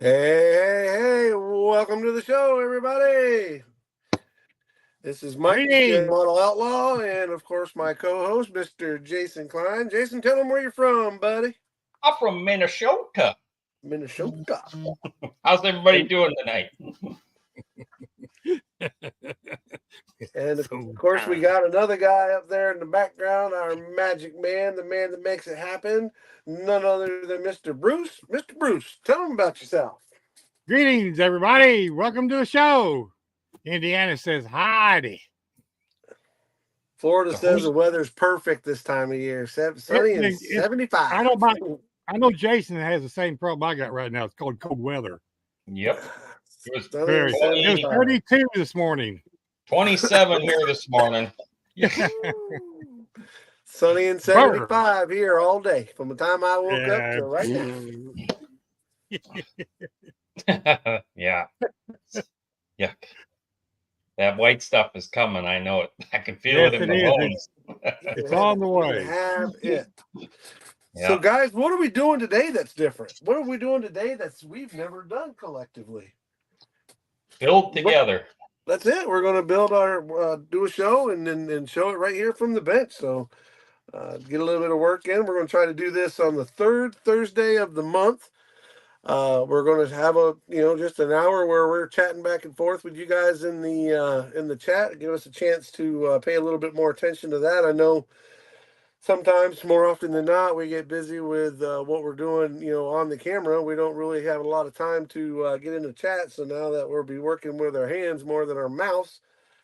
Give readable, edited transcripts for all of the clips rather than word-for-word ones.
Hey, welcome to the show, everybody. This is Mike, Model Outlaw, and of course, my co-host, Mr. Jason Klein. Jason, tell them where you're from, buddy. I'm from Minnesota. Minnesota. How's everybody doing tonight? And of course, we got another guy up there in the background, our magic man, the man that makes it happen, none other than Mr. Bruce. Mr. Bruce, tell them about yourself. Greetings, everybody. Welcome to the show. Indiana says howdy. Florida says the weather's perfect this time of year. Sunny and 75. I know Jason has the same problem I got right now. It's called cold weather. Yep. It was 32 this morning. 27 here this morning. Sunny and 75 here all day from the time I woke up to right now. Yeah. Yuck. That white stuff is coming. I know it. I can feel it in my bones. It's on the way. Have it. Yeah. So, guys, what are we doing today that's different? What are we doing today we've never done collectively? Build together. That's it. We're going to build do a show and then show it right here from the bench. So, get a little bit of work in. We're going to try to do this on the third Thursday of the month. We're going to have just an hour where we're chatting back and forth with you guys in the chat. Give us a chance to pay a little bit more attention to that. I know sometimes, more often than not, we get busy with what we're doing, on the camera. We don't really have a lot of time to get into chat. So now that we'll be working with our hands more than our mouths,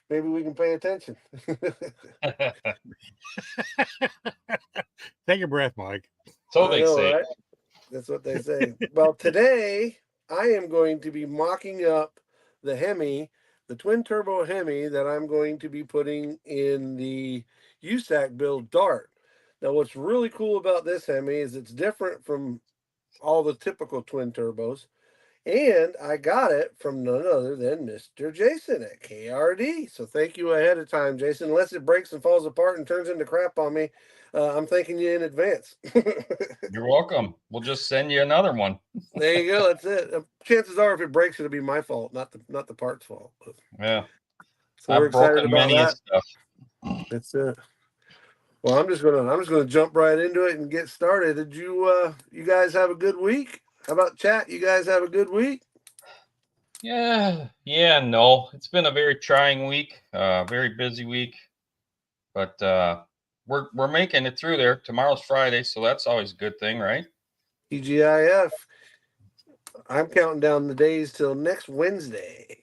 maybe we can pay attention. Take a breath, Mike. So they say. Right? That's what they say. Well, today I am going to be mocking up the Hemi, the twin turbo Hemi that I'm going to be putting in the USAC build Dart. Now, what's really cool about this Hemi is it's different from all the typical twin turbos. And I got it from none other than Mr. Jason at KRD. So thank you ahead of time, Jason. Unless it breaks and falls apart and turns into crap on me, I'm thanking you in advance. You're welcome. We'll just send you another one. There you go. That's it. Chances are, if it breaks, it'll be my fault, not the part's fault. But, yeah. So we're excited about that. Stuff. That's it. Well, I'm just gonna jump right into it and get started. Did you guys have a good week? How about chat? You guys have a good week? Yeah, no. It's been a very trying week, very busy week, but we're making it through there. Tomorrow's Friday, so that's always a good thing, right? TGIF. I'm counting down the days till next Wednesday.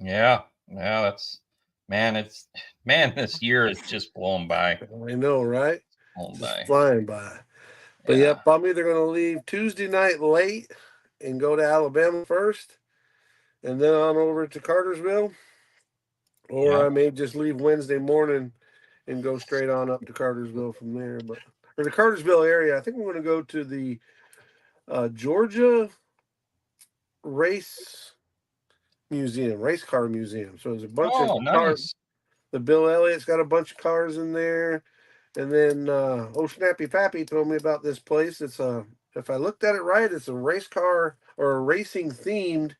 Yeah, that's this year is just blown by. I know, right? Flying by. But yep, I'm either going to leave Tuesday night late and go to Alabama first, and then on over to Cartersville, or I may just leave Wednesday morning and go straight on up to Cartersville from there. But for the Cartersville area, I think we're going to go to the Georgia Race Car Museum. So there's a bunch of cars. The Bill Elliott's got a bunch of cars in there. And then, Snappy Pappy told me about this place. It's if I looked at it right, it's a race car or a racing themed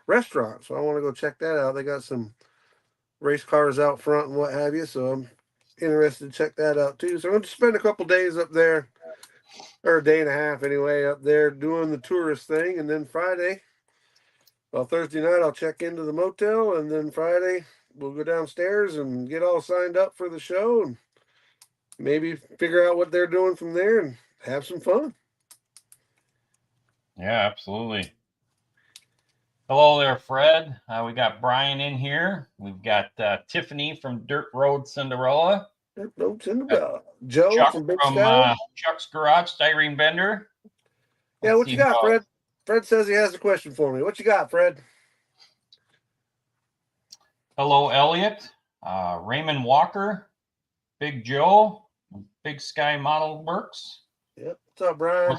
restaurant. So I want to go check that out. They got some race cars out front and what have you. So I'm interested to check that out too. So I'm going to spend a couple days up there, or a day and a half anyway, up there doing the tourist thing. And then Thursday night, I'll check into the motel. And then Friday, we'll go downstairs and get all signed up for the show and maybe figure out what they're doing from there and have some fun. Yeah, absolutely. Hello there, Fred. We got Brian in here. We've got Tiffany from Dirt Road Cinderella. Dirt Road Cinderella. Joe Chuck from Big Sky. Chuck's Garage, Styrene Bender. Yeah, what you got, Fred? Fred says he has a question for me. What you got, Fred? Hello, Elliot. Raymond Walker. Big Joe. Big Sky Model Works. Yep. What's up, Brian?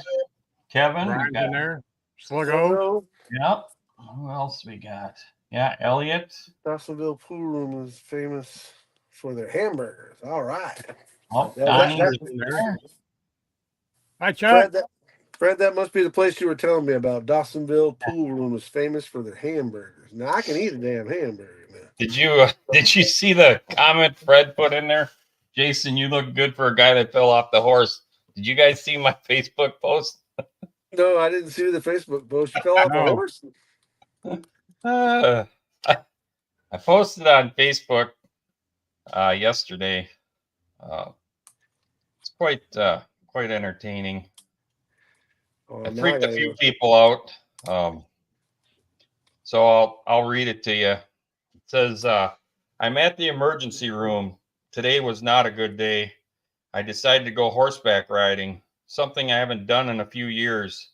Kevin. Brian's in there. Sluggo. Yep. Who else we got? Yeah, Elliot. Dawsonville Pool Room is famous for their hamburgers. All right. Oh, Donnie is in there. Hi, Chuck. Fred, that must be the place you were telling me about. Dawsonville Pool Room is famous for their hamburgers. Now I can eat a damn hamburger now. Did you see the comment Fred put in there? Jason, you look good for a guy that fell off the horse. Did you guys see my Facebook post? No, I didn't see the Facebook post. You fell off a No. horse? I posted on Facebook yesterday. It's quite entertaining. Oh, I now freaked a gotta few go. people out. So I'll read it to you. It says, I'm at the emergency room. Today was not a good day. I decided to go horseback riding, something I haven't done in a few years.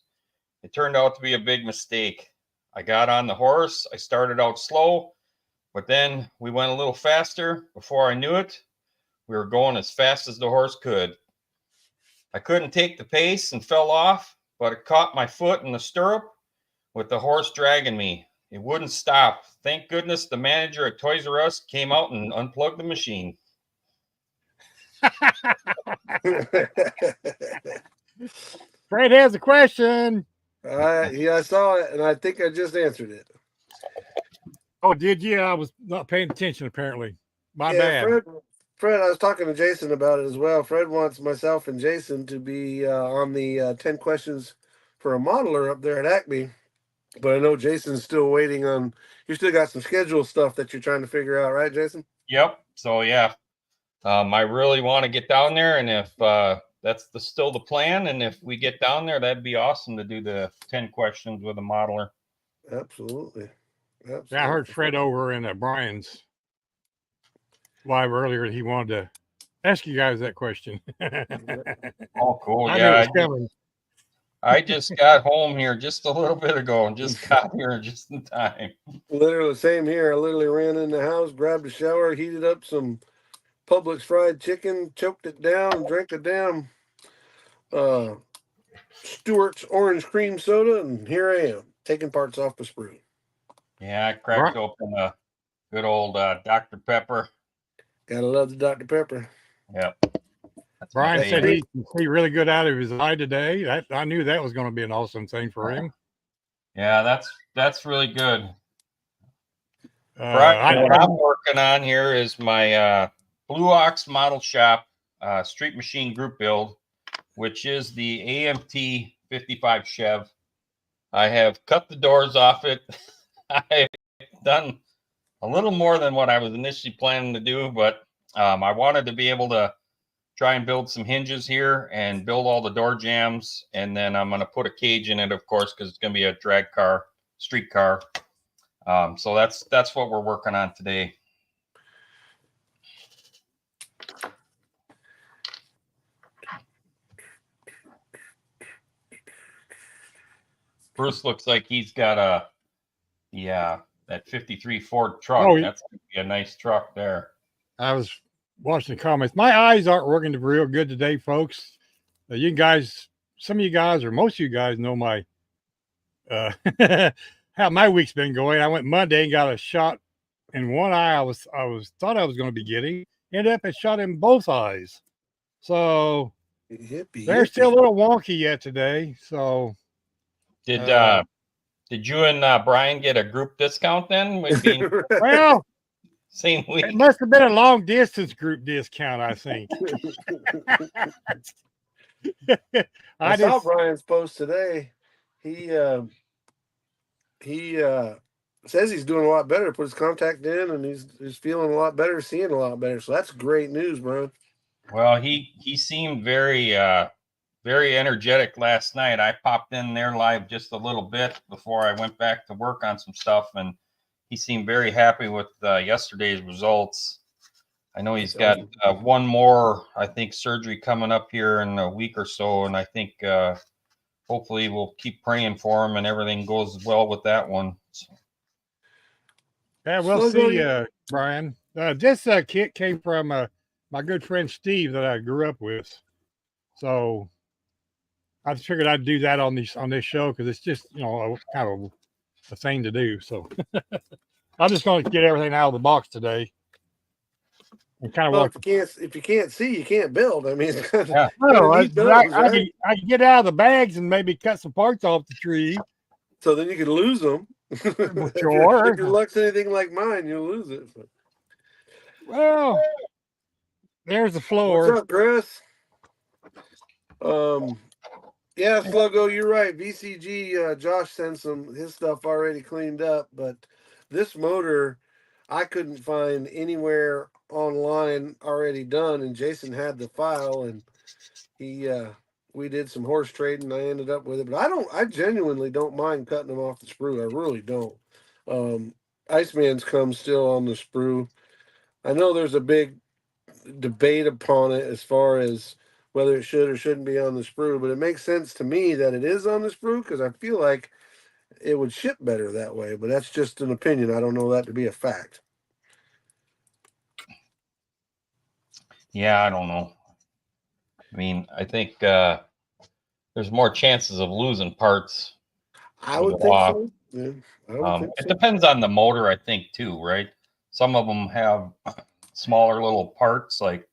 It turned out to be a big mistake. I got on the horse. I started out slow, but then we went a little faster. Before I knew it, we were going as fast as the horse could. I couldn't take the pace and fell off, but it caught my foot in the stirrup with the horse dragging me. It wouldn't stop. Thank goodness the manager at Toys R Us came out and unplugged the machine. Fred has a question. Yeah, I saw it, and I think I just answered it. Oh, did you? I was not paying attention, apparently. My Yeah, bad. Fred, I was talking to Jason about it as well. Fred wants myself and Jason to be on the 10 questions for a modeler up there at Acme. But I know Jason's still waiting on, you still got some schedule stuff that you're trying to figure out, right, Jason? Yep. So, yeah, I really want to get down there. And if that's still the plan, and if we get down there, that'd be awesome to do the 10 questions with a modeler. Absolutely. Yeah, I heard Fred over in Brian's live earlier. He wanted to ask you guys that question. Oh, cool. I Yeah, I just got home here just a little bit ago and just got here just in time. Literally, same here. I literally ran in the house, grabbed a shower, heated up some Publix fried chicken, choked it down, drank a damn Stewart's orange cream soda, and here I am, taking parts off the sprue. Yeah, I cracked open a good old Dr. Pepper. Gotta love the Dr. Pepper. Yep. Brian said he can see really good out of his eye today. I knew that was going to be an awesome thing for him. Yeah, that's really good. Brian, what I'm working on here is my Blue Ox Model Shop Street Machine Group Build, which is the AMT 55 Chev. I have cut the doors off it. I've done a little more than what I was initially planning to do, but I wanted to be able to try and build some hinges here and build all the door jambs. And then I'm going to put a cage in it, of course, because it's going to be a drag car, street car. So that's what we're working on today. Bruce looks like he's got that 53 Ford truck. Oh, that's going to be a nice truck there. I was watching the comments. My eyes aren't working real good today, folks. You guys, some of you guys, or most of you guys, know my how my week's been going. I went Monday and got a shot in one eye. I thought I was going to be getting. Ended up a shot in both eyes. So they're still a little wonky yet today. So did you and Brian get a group discount then? Well, same week. It must have been a long distance group discount, I think. I saw Brian's post today. He says he's doing a lot better. Put his contact in, and he's feeling a lot better, seeing a lot better. So that's great news, Brian. Well, he seemed very energetic last night. I popped in there live just a little bit before I went back to work on some stuff, and he seemed very happy with yesterday's results. I know he's got one more, I think, surgery coming up here in a week or so, and I think hopefully we'll keep praying for him and everything goes well with that one. So. Yeah, we'll see, Brian. This kit came from my good friend Steve that I grew up with. So I just figured I'd do that on this show because it's just, kind of a thing to do. So I'm just going to get everything out of the box today. kind of Well, walk. if you can't see, you can't build. I mean, it's kind of, Yeah. No, neat those, right? I can get out of the bags and maybe cut some parts off the tree. So then you could lose them. Sure. If your luck's anything like mine, you'll lose it. So. Well, there's the What's floor. up, Chris? Yeah, Sluggo, you're right. VCG, Josh sent his stuff already cleaned up, but this motor I couldn't find anywhere online already done, and Jason had the file, and he we did some horse trading. I ended up with it, but I genuinely don't mind cutting them off the sprue. I really don't. Iceman's comes still on the sprue. I know there's a big debate upon it as far as whether it should or shouldn't be on the sprue, but it makes sense to me that it is on the sprue because I feel like it would ship better that way. But that's just an opinion. I don't know that to be a fact. Yeah, I don't know. I mean, I think there's more chances of losing parts. I would think so. Yeah, I would think It so. depends on the motor, I think, too, right? Some of them have smaller little parts like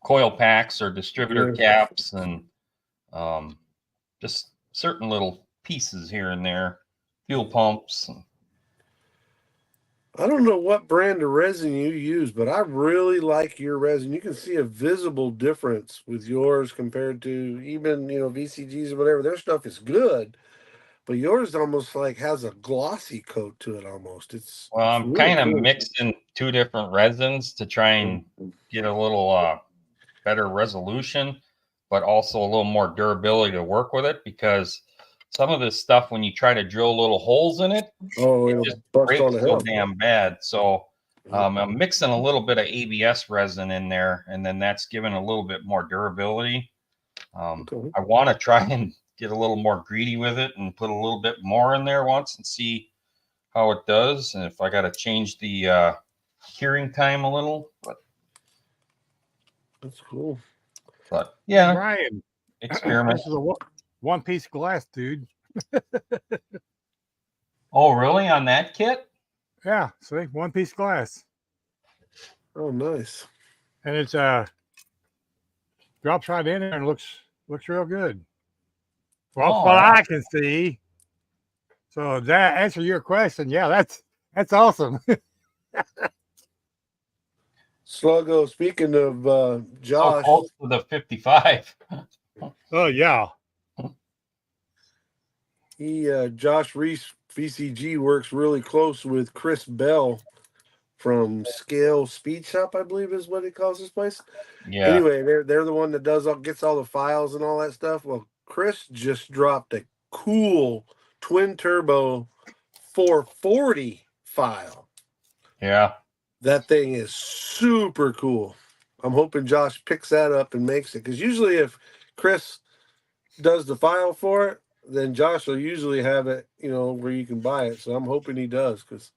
coil packs or distributor caps and just certain little pieces here and there, fuel pumps. I don't know what brand of resin you use, but I really like your resin. You can see a visible difference with yours compared to even, VCGs or whatever. Their stuff is good, but yours almost like has a glossy coat to it almost. It's I'm really kind of cool. mixing two different resins to try and get a little better resolution, but also a little more durability to work with it, because some of this stuff, when you try to drill little holes in it, it just breaks so damn bad. So I'm mixing a little bit of ABS resin in there, and then that's giving a little bit more durability. I want to try and get a little more greedy with it and put a little bit more in there once and see how it does, and if I got to change the curing time a little. But that's cool. But yeah, Brian, experiment. This is a one piece glass, dude. Oh, really? On that kit? Yeah, see, one piece glass. Oh, nice. And it's drops right in there and looks real good. Well, what I can see. So that answer your question. Yeah, that's awesome. Sluggo, speaking of Josh. Oh, close to the 55. Oh, yeah. Josh Reese, VCG, works really close with Chris Bell from Scale Speed Shop, I believe is what he calls his place. Yeah. Anyway, they're the one that gets all the files and all that stuff. Well, Chris just dropped a cool twin turbo 440 file. Yeah. That thing is super cool. I'm hoping Josh picks that up and makes it, because usually if Chris does the file for it, then Josh will usually have it, where you can buy it. So I'm hoping he does, because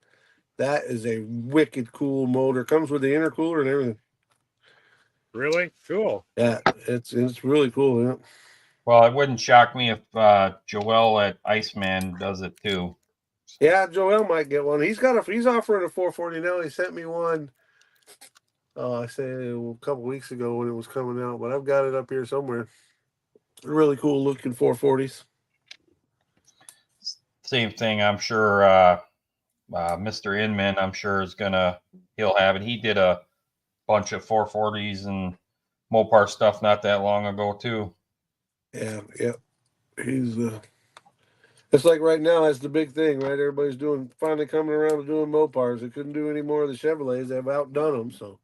that is a wicked cool motor. Comes with the intercooler and everything. Really cool. Yeah, it's really cool. Yeah. Well, it wouldn't shock me if Joel at Iceman does it too. Yeah, Joel might get one. He's offering a 440 now. He sent me one. I say a couple weeks ago when it was coming out, but I've got it up here somewhere. Really cool looking 440s. Same thing, I'm sure. Mr. Inman, I'm sure he'll have it. He did a bunch of 440s and Mopar stuff not that long ago too. Yeah. He's it's like right now that's the big thing, right? Everybody's finally coming around to doing Mopars. They couldn't do any more of the Chevrolets. They've outdone them, so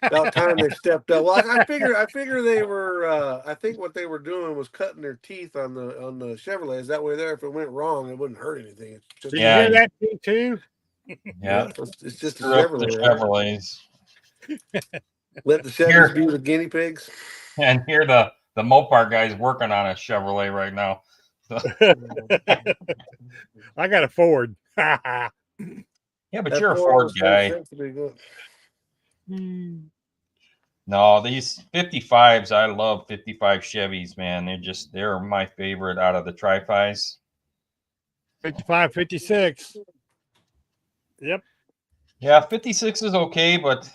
about time they stepped up. Well, I figure they were. I think what they were doing was cutting their teeth on the Chevrolets. That way, if it went wrong, it wouldn't hurt anything. It's just, Did you hear that too? Yeah, it's just a Chevrolet. The Chevrolets. Let the Chevys be the guinea pigs. And here the Mopar guy's working on a Chevrolet right now. I got a Ford. Yeah, but you're a Ford guy. No, these 55s, I love 55 Chevys, man. They're my favorite out of the Tri-Fis. 55, 56. Yep. Yeah, 56 is okay, but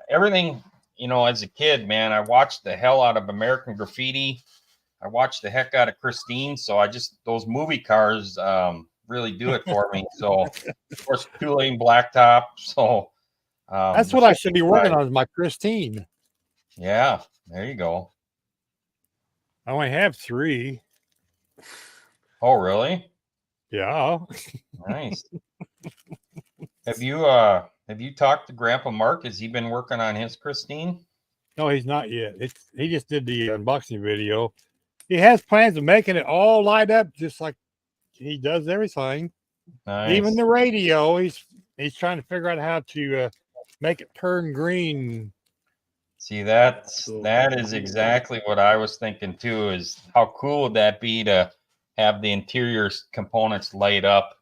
everything, as a kid, man, I watched the hell out of American Graffiti. I watched the heck out of Christine, so those movie cars really do it for me. So, of course, 2-lane blacktop. So That's what I should be working on, is my Christine. Yeah, there you go. I only have 3. Oh, really? Yeah. Nice. Have you talked to Grandpa Mark? Has he been working on his Christine? No, he's not yet. He just did the unboxing video. He has plans of making it all light up, just like he does everything. Nice. Even the radio. He's trying to figure out how to make it turn green. See, that is exactly what I was thinking too. Is how cool would that be to have the interior components light up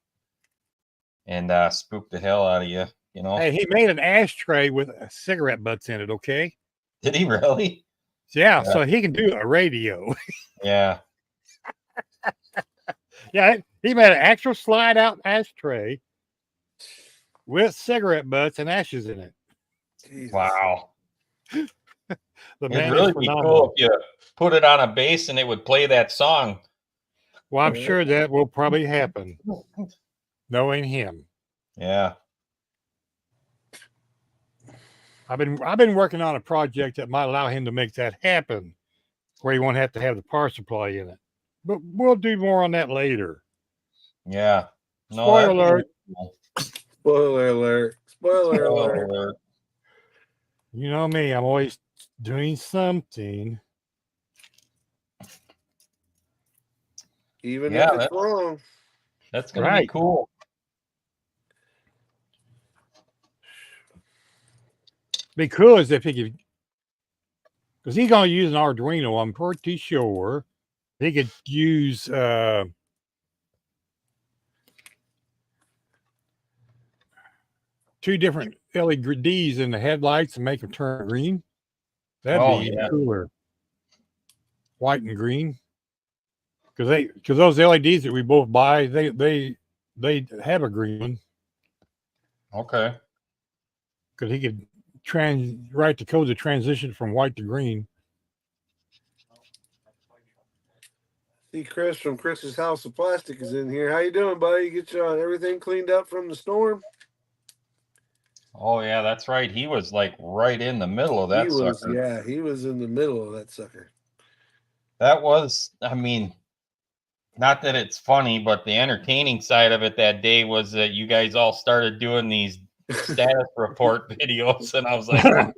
and spook the hell out of you? Hey, he made an ashtray with cigarette butts in it. Okay. Did he really? Yeah. So he can do a radio. Yeah. Yeah. He made an actual slide out ashtray with cigarette butts and ashes in it. Jesus. Wow. The It'd really be cool if you put it on a bass and it would play that song. Well, I'm sure that will probably happen, knowing him. Yeah. I've been working on a project that might allow him to make that happen, where he won't have to have the power supply in it. But we'll do more on that later. Yeah. Spoiler alert. Spoiler alert. Spoiler alert. You know me, I'm always doing something. Even if it's wrong. That's going to be cool. Be cool as if he could, because he's going to use an Arduino, I'm pretty sure. He could use 2 different LEDs in the headlights and make them turn green. That'd be cooler. White and green. Because those LEDs that we both buy, they have a green one. Okay. Because he could write the code to transition from white to green. See, Chris from Chris's House of Plastic is in here. How you doing, buddy? You get everything cleaned up from the storm? Oh, yeah, that's right. He was like right in the middle of that sucker. Yeah, he was in the middle of that sucker. That was, I mean, not that it's funny, but the entertaining side of it that day was that you guys all started doing these status report videos, and I was like, wow,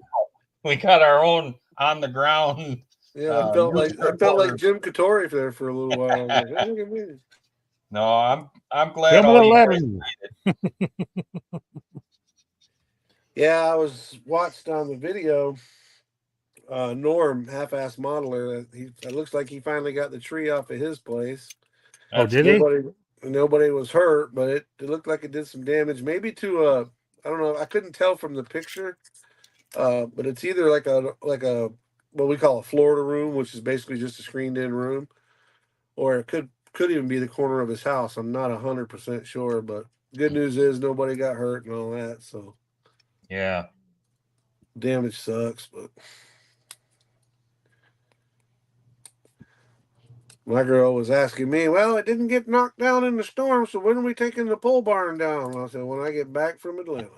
we got our own on the ground. Yeah, I felt like Jim Katori there for a little while. Like, oh, look at me. No, I'm glad. All 11. Yeah, I was watched on the video. Norm, half-ass modeler. It looks like he finally got the tree off of his place. Oh, did he? Nobody was hurt, but it looked like it did some damage. Maybe to I don't know. I couldn't tell from the picture, but it's either like a what we call a Florida room, which is basically just a screened-in room, or it could even be the corner of his house. I'm not 100% sure, but good news is nobody got hurt and all that. So yeah, damage sucks, but my girl was asking me, well, it didn't get knocked down in the storm, so when are we taking the pole barn down? I said, when I get back from Atlanta.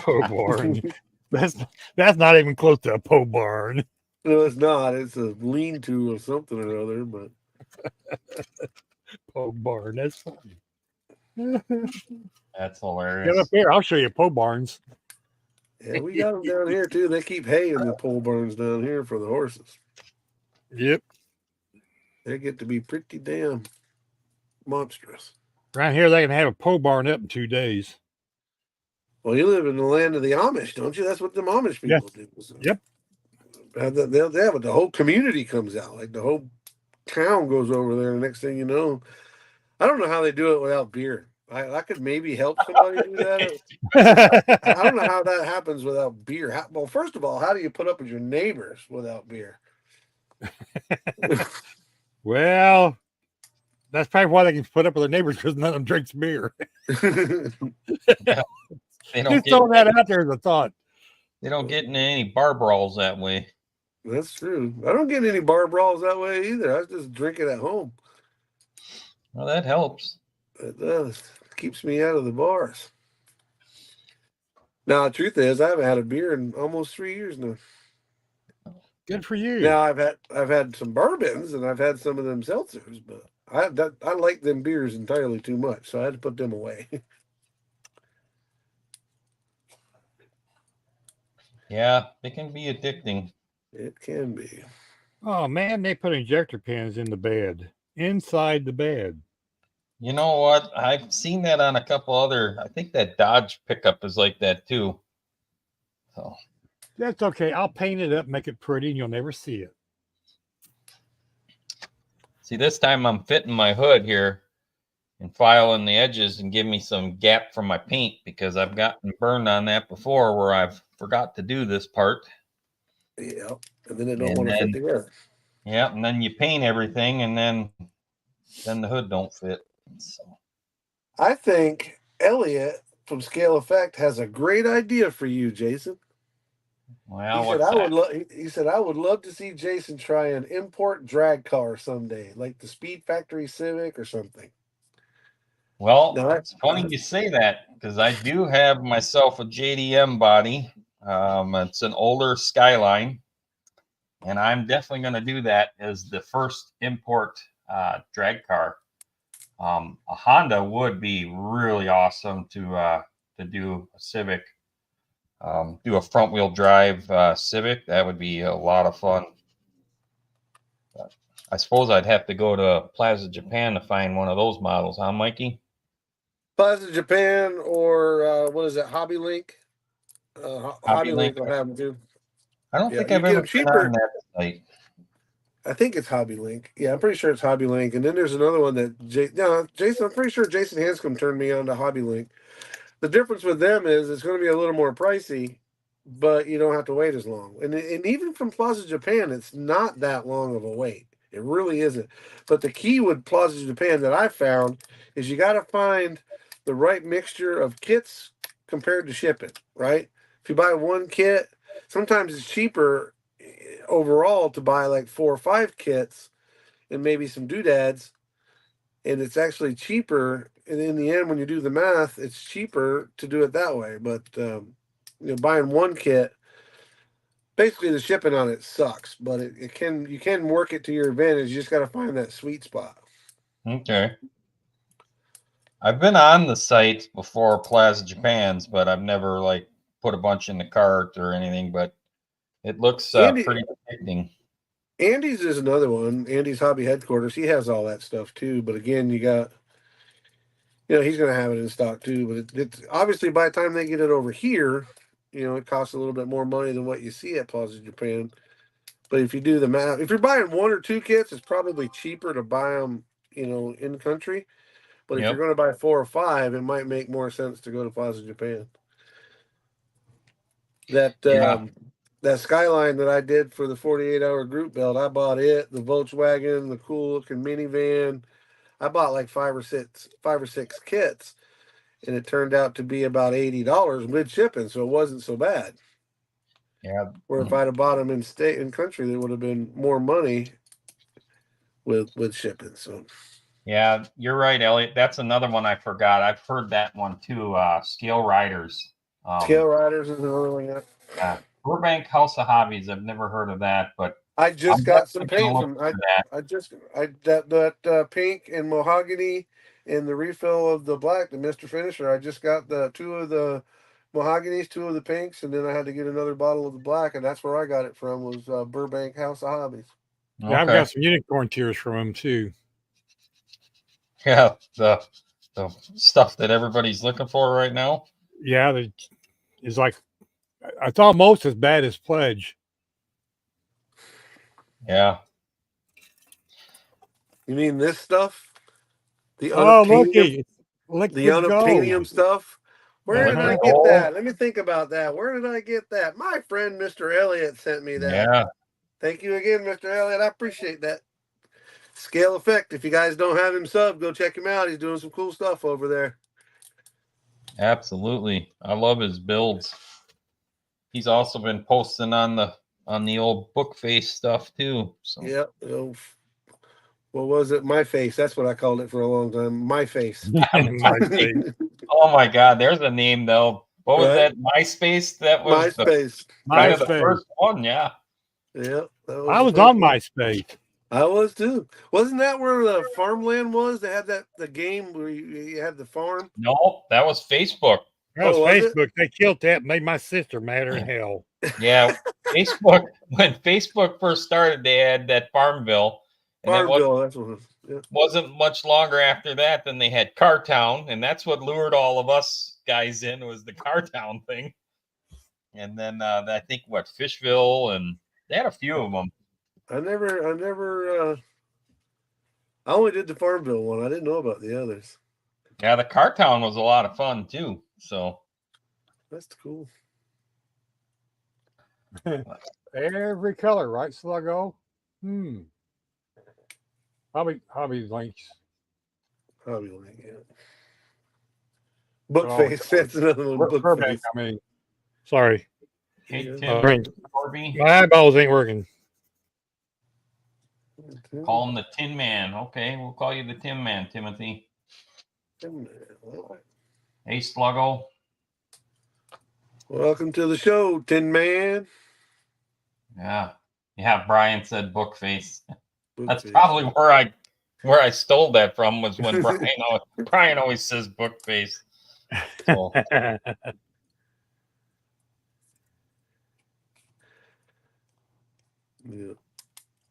Pole barn. That's not even close to a pole barn. No, it's not. It's a lean-to or something or other, but pole barn. That's funny. That's hilarious. Get up here. I'll show you pole barns. Yeah, we got them down here too. They keep hay in the pole barns down here for the horses. Yep. They get to be pretty damn monstrous. Around here, they can have a pole barn up in 2 days. Well, you live in the land of the Amish, don't you? That's what the Amish people do. So yep. The whole community comes out. Like the whole town goes over there. The next thing you know, I don't know how they do it without beer. I could maybe help somebody do that. I don't know how that happens without beer. Well, first of all, how do you put up with your neighbors without beer? Well, that's probably why they can put up with their neighbors, because none of them drinks beer. They don't Just get throw that out there as a thought. they don't get into any bar brawls that way. That's true. I don't get any bar brawls that way either. I just drink it at home. Well, that helps. It does. It keeps me out of the bars. Now, the truth is, I haven't had a beer in almost 3 years now. Good for you. Now, I've had some bourbons and I've had some of them seltzers, but I like them beers entirely too much, so I had to put them away. Yeah, they can be addicting. It can be. Oh man, they put injector pins in the bed, inside the bed. You know what? I've seen that on a couple other. I think that Dodge pickup is like that too. So That's okay. I'll paint it up, make it pretty, and you'll never see it. see, this time I'm fitting my hood here and filing the edges and give me some gap from my paint because I've gotten burned on that before where I've forgot to do this part. Yeah, and then they don't And want to fit then, together. yeah, and then you paint everything and then the hood don't fit. So I think Elliot from Scale Effect has a great idea for you, Jason. well, He said what's that? he said I would love to see Jason try an import drag car someday, like the Speed Factory Civic or something. Well, Now, it's funny you say that because I do have myself a JDM body. It's an older Skyline, and I'm definitely going to do that as the first import drag car. A Honda would be really awesome to do a Civic, do a front wheel drive Civic. That would be a lot of fun. But I suppose I'd have to go to Plaza Japan to find one of those models, huh, Mikey? Plaza Japan or what is it, Hobby Link? Hobby Link. Link will have them too. I don't Yeah, think you I've get ever them been on cheaper. that site. I think it's Hobby Link. Yeah, I'm pretty sure it's Hobby Link. And then there's another one that Jason. I'm pretty sure Jason Hanscom turned me on to Hobby Link. The difference with them is it's going to be a little more pricey, but you don't have to wait as long. And even from Plaza Japan, it's not that long of a wait. It really isn't. But the key with Plaza Japan that I found is you got to find the right mixture of kits compared to shipping, right? If you buy one kit, sometimes it's cheaper overall to buy like 4 or 5 kits and maybe some doodads, and it's actually cheaper. And in the end, when you do the math, it's cheaper to do it that way. But buying one kit, basically the shipping on it sucks, but you can work it to your advantage. You just got to find that sweet spot. Okay. I've been on the site before Plaza Japan's, but I've never like put a bunch in the cart or anything. But it looks Andy, pretty addicting. Andy's is another one. Andy's Hobby Headquarters. He has all that stuff too. But again, you got, he's going to have it in stock too. But it's obviously by the time they get it over here, it costs a little bit more money than what you see at Plaza Japan. But if you do the math, if you're buying 1 or 2 kits, it's probably cheaper to buy them, in country. But if you're Yep. going to buy 4 or 5, it might make more sense to go to Plaza Japan. That Yeah. that Skyline that I did for the 48-hour group build, I bought it, the Volkswagen, the cool looking minivan. I bought like 5 or 6 kits, and it turned out to be about $80 with shipping, so it wasn't so bad. Yeah. Where if I'd have bought them in state and country, there would have been more money with shipping. So Yeah, you're right, Elliot. That's another one I forgot. I've heard that one too. Scale Riders. Scale Riders is another one. Yeah. Burbank House of Hobbies. I've never heard of that, but I I'm just got some definitely gonna paint look from for that. that pink and mahogany and the refill of the black, the Mr. Finisher. I just got the 2 of the mahoganies, 2 of the pinks, and then I had to get another bottle of the black, and that's where I got it from, was Burbank House of Hobbies. Yeah, I've Okay. got some unicorn tears from them too. Yeah, the stuff that everybody's looking for right now. Yeah, it's like it's almost as bad as Pledge. Yeah. You mean this stuff? The looky, the liquid gold. unobtainium stuff? Where did I Liquid get gold. that? Let me think about that. Where did I get that? My friend Mr. Elliott sent me that. Yeah. Thank you again, Mr. Elliott. I appreciate that. Scale Effect. If you guys don't have him sub, go check him out. He's doing some cool stuff over there. Absolutely. I love his builds. He's also been posting on the old book face stuff too. So Yeah. What was it? My face. That's what I called it for a long time. My face. MySpace. Oh my God, there's a name though. What was Right? that? MySpace? That was MySpace. kind of the MySpace. first one, yeah. Yeah, that was I the was first on one. MySpace. I was too. Wasn't that where the farmland was? They had the game where you had the farm. No, that was Facebook. That was Oh, was it? Facebook. They killed that and made my sister madder than hell. Yeah, Facebook. When Facebook first started, they had that Farmville, and then Farmville. That's what it was. Yeah. wasn't much longer after that. Then they had Cartown, and that's what lured all of us guys in was the Cartown thing. And then I think what Fishville, and they had a few of them. I only did the Farmville one. I didn't know about the others. Yeah, the Cartown was a lot of fun too. So That's cool. Every color, right, Sluggo? Hobby links. Hobby link, yeah. Bookface. That's another one. Burbank, Bookface. I mean. Sorry. hey, Yeah. Tim, Corby, My eyeballs ain't working. call him the Tin Man. Okay, we'll call you the Tin Man, Timothy. Hey, Sluggo. Welcome to the show, Tin Man. Yeah. Brian said Bookface. That's Bookface. probably where I stole that from was when Brian always says Bookface. So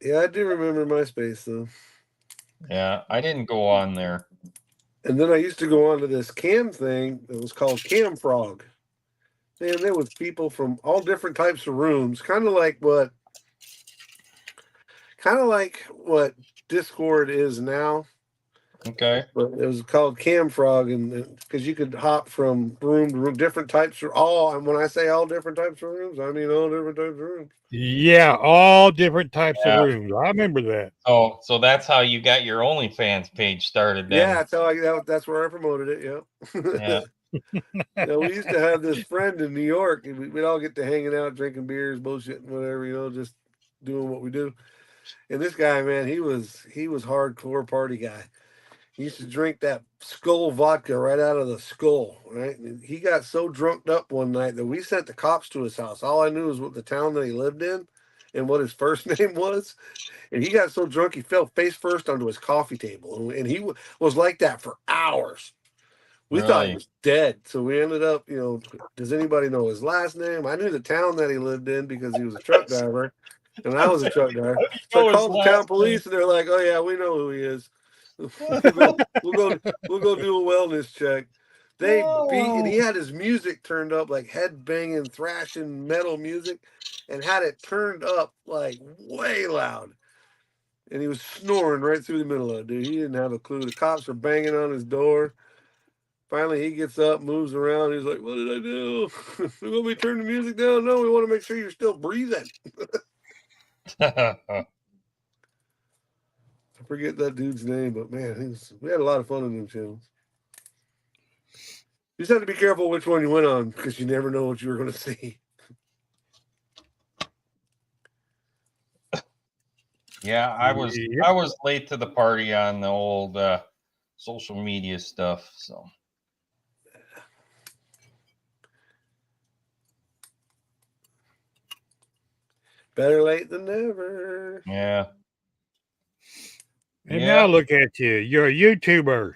Yeah, I do remember MySpace though. yeah, I didn't go on there. And then I used to go on to this cam thing that was called Cam Frog. And there was people from all different types of rooms, kind of like what Discord is now. Okay. But it was called Cam Frog, and because you could hop from room to room, different types of all. And when I say all different types of rooms, I mean all different types of rooms. Yeah, all different types Yeah. of rooms. I remember that. Oh, so that's how you got your OnlyFans page started then. Yeah, that's where I promoted it. Yeah. Yeah. We used to have this friend in New York, and we'd all get to hanging out, drinking beers, bullshitting, whatever, just doing what we do. And this guy, man, he was hardcore party guy. He used to drink that Skull vodka right out of the skull, right? And he got so drunked up one night that we sent the cops to his house. All I knew was what the town that he lived in and what his first name was. And he got so drunk he fell face first onto his coffee table, and he was like that for hours. We thought he Really? was dead. So we ended up, does anybody know his last name? I knew the town that he lived in because he was a truck driver, and I was a truck driver. So I called the town police, and they're like, "Oh yeah, we know who he is. we'll go do a wellness check." They beat, and he had his music turned up like head banging, thrashing metal music, and had it turned up like way loud. And he was snoring right through the middle of it, dude. He didn't have a clue. The cops were banging on his door. Finally, he gets up, moves around. He's like, "What did I do? We want me to turn the music down? No, we want to make sure you're still breathing." I forget that dude's name, but man, we had a lot of fun in them channels. You just had to be careful which one you went on because you never know what you were going to see. Yeah, I was late to the party on the old social media stuff. So Better late than never. yeah. And now look at you. You're a YouTuber.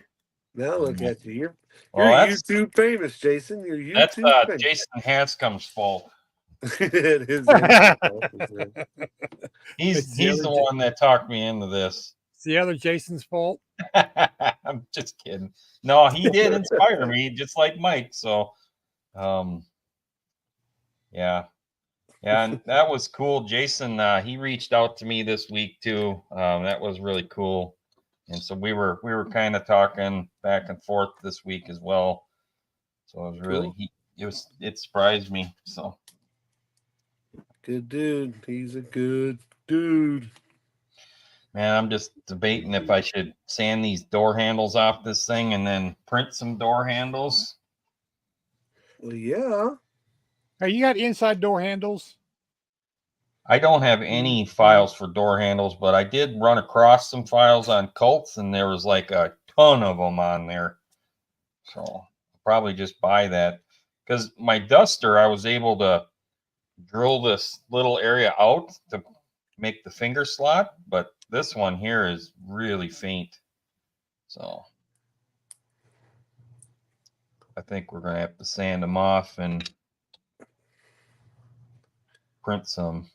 Now look at you. You're That's YouTube famous, Jason. You're YouTube that's famous. Jason Hanscom's fault. It is. He's the one that talked me into this. It's the other Jason's fault. I'm just kidding. No, he did inspire me, just like Mike. So, yeah, and that was cool. Jason, he reached out to me this week too. That was really cool, and so we were kind of talking back and forth this week as well. So it was really it surprised me. So good dude. He's a good dude. Man, I'm just debating if I should sand these door handles off this thing and then print some door handles. Well, yeah. Hey, you got inside door handles? I don't have any files for door handles, but I did run across some files on Cults, and there was like a ton of them on there. So I'll probably just buy that, because my duster, I was able to drill this little area out to make the finger slot, but this one here is really faint. So I think we're going to have to sand them off and print some.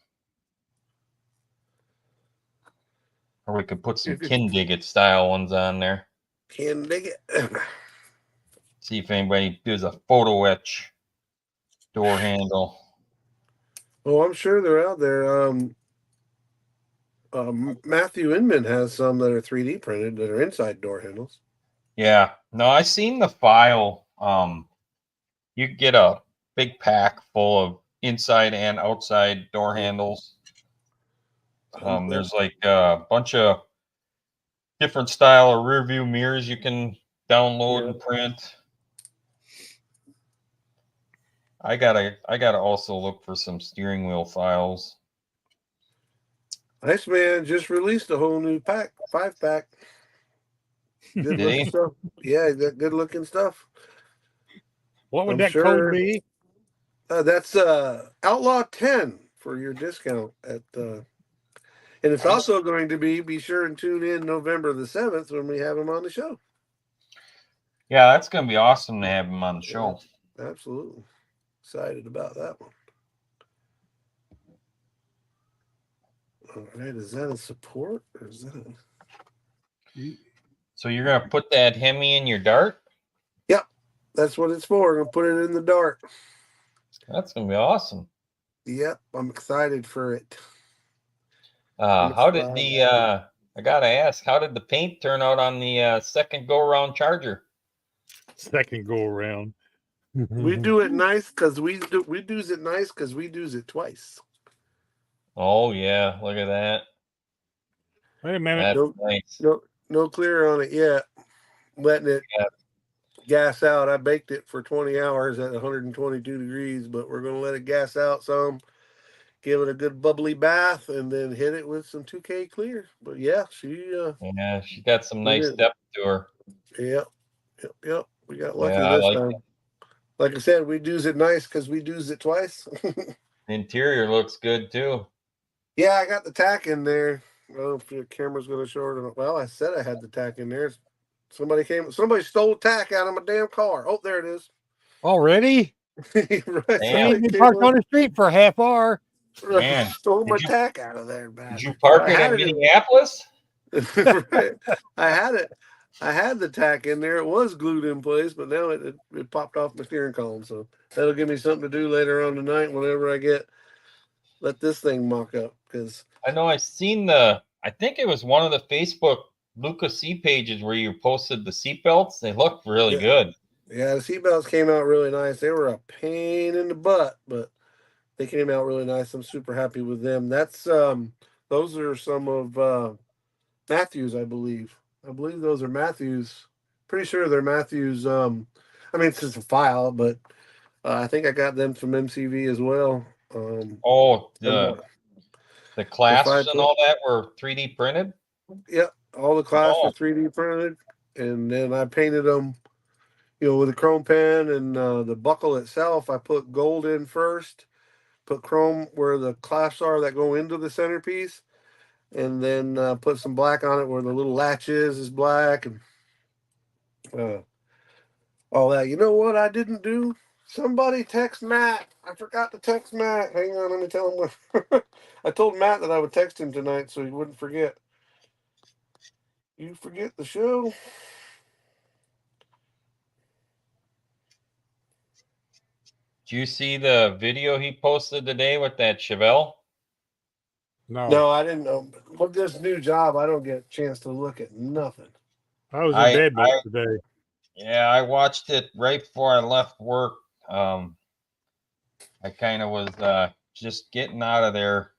Or we could put some Kindig-It style ones on there. Kindig-It. See if anybody does a photo etch door handle. Oh, I'm sure they're out there. Matthew Inman has some that are 3D printed that are inside door handles. Yeah, no, I seen the file. You get a big pack full of inside and outside door handles. There's like a bunch of different style of rear view mirrors you can download and print. I gotta also look for some steering wheel files. Iceman just released a whole new pack, 5-pack. Good Did looking he? stuff. Yeah, that good looking stuff. What would that code be? That's Outlaw 10 for your discount at and it's also going to be sure and tune in November the 7th when we have him on the show. Yeah, that's gonna be awesome to have him on the show. Yeah, absolutely. Excited about that one. All right, is that a support or is that So you're gonna put that Hemi in your Dart? Yep, that's what it's for. I'm gonna put it in the Dart. That's gonna be awesome. Yep, I'm excited for it. How did the I gotta ask, how did the paint turn out on the second go around Charger? Second go around. We do it nice because we do it nice because we do it twice. Oh yeah, look at that. Wait a minute. That's nice. No clear on it yet. Letting it gas out. I baked it for 20 hours at 122 degrees, but we're going to let it gas out some, give it a good bubbly bath, and then hit it with some 2K clear. But yeah, she got some nice depth to her. Yep. We got lucky Yeah, this time. Like I said, we do it nice because we do it twice. The interior looks good too. Yeah, I got the tack in there. I don't know if your camera's going to show it or not. Well, I said I had the tack in there. Somebody stole tack out of my damn car. Oh, there it is. Already? Right. Ain't been parked on the street for a half hour. Right. Man, Stole my tack out of there, man. Did you park it in Minneapolis? Right. I had the tack in there. It was glued in place, but now it popped off my steering column. So that'll give me something to do later on tonight whenever I let this thing mock up. Because I know I've seen I think it was one of the Facebook Lucas C pages where you posted the seatbelts. They looked really good. Yeah, the seatbelts came out really nice. They were a pain in the butt, but they came out really nice. I'm super happy with them. That's those are some of Matthews, I believe. I believe those are Matthews. Pretty sure they're Matthews. I mean, it's just a file, but I think I got them from MCV as well. The clasps and all that were 3D printed? Yep, all the clasps were 3D printed, and then I painted them, with a chrome pen, and the buckle itself, I put gold in first, put chrome where the clasps are that go into the centerpiece, and then put some black on it where the little latch is black, and all that. You know what I didn't do? Somebody text Matt. I forgot to text Matt. Hang on, let me tell him what. I told Matt that I would text him tonight so he wouldn't forget. You forget the show? Did you see the video he posted today with that Chevelle? No, I didn't know. With this new job, I don't get a chance to look at nothing. I was in bed today. Yeah, I watched it right before I left work. I kind of was just getting out of there,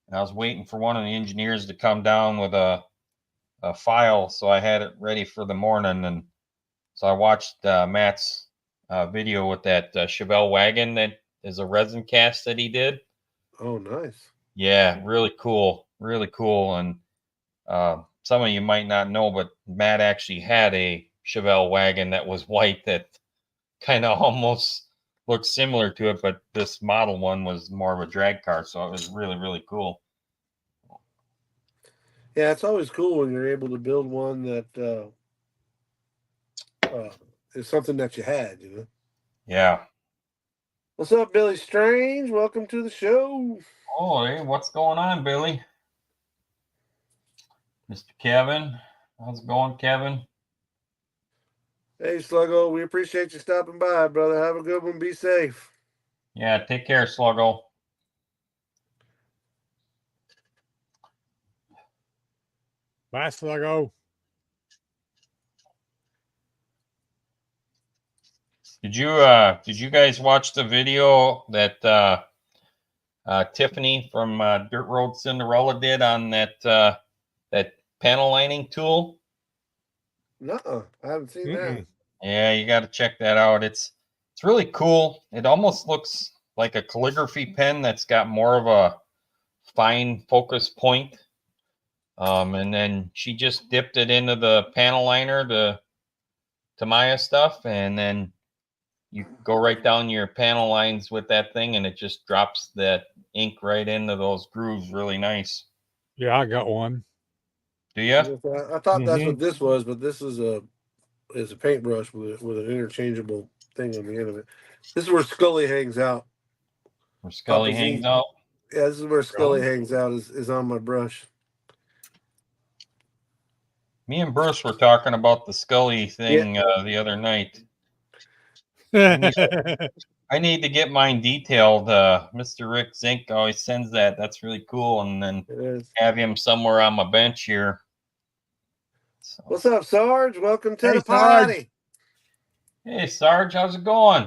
and I was waiting for one of the engineers to come down with a file, so I had it ready for the morning. And so I watched Matt's video with that Chevelle wagon that is a resin cast that he did. Oh, nice. Yeah, really cool. Really cool. And some of you might not know, but Matt actually had a Chevelle wagon that was white that kind of almost looked similar to it, but this model one was more of a drag car, so it was really, really cool. Yeah, it's always cool when you're able to build one that is something that you had, you know. Yeah. What's up, Billy Strange? Welcome to the show. Oh, hey, what's going on, Billy? Mr. Kevin, how's it going, Kevin? Hey, Sluggo, we appreciate you stopping by, brother. Have a good one. Be safe. Yeah, take care, Sluggo. Bye, Sluggo. Did you guys watch the video that Tiffany from Dirt Road Cinderella did on that panel lining tool? Nuh-uh. I haven't seen that. Yeah, you got to check that out. It's really cool. It almost looks like a calligraphy pen that's got more of a fine focus point. And then she just dipped it into the panel liner, the Tamiya stuff, and then you go right down your panel lines with that thing, and it just drops that ink right into those grooves really nice. Yeah, I got one. Do you? I thought that's what this was, but this is a paintbrush with an interchangeable thing on the end of it. This is where Scully hangs out. Where Scully Papa hangs Z. out? Yeah, this is where Scully hangs out, is on my brush. Me and Bruce were talking about the Scully thing the other night. I need to get mine detailed. Mr. Rick Zink always sends that. That's really cool. And then have him somewhere on my bench here. So. What's up, Sarge? Welcome to the party. Hey, Sarge, how's it going?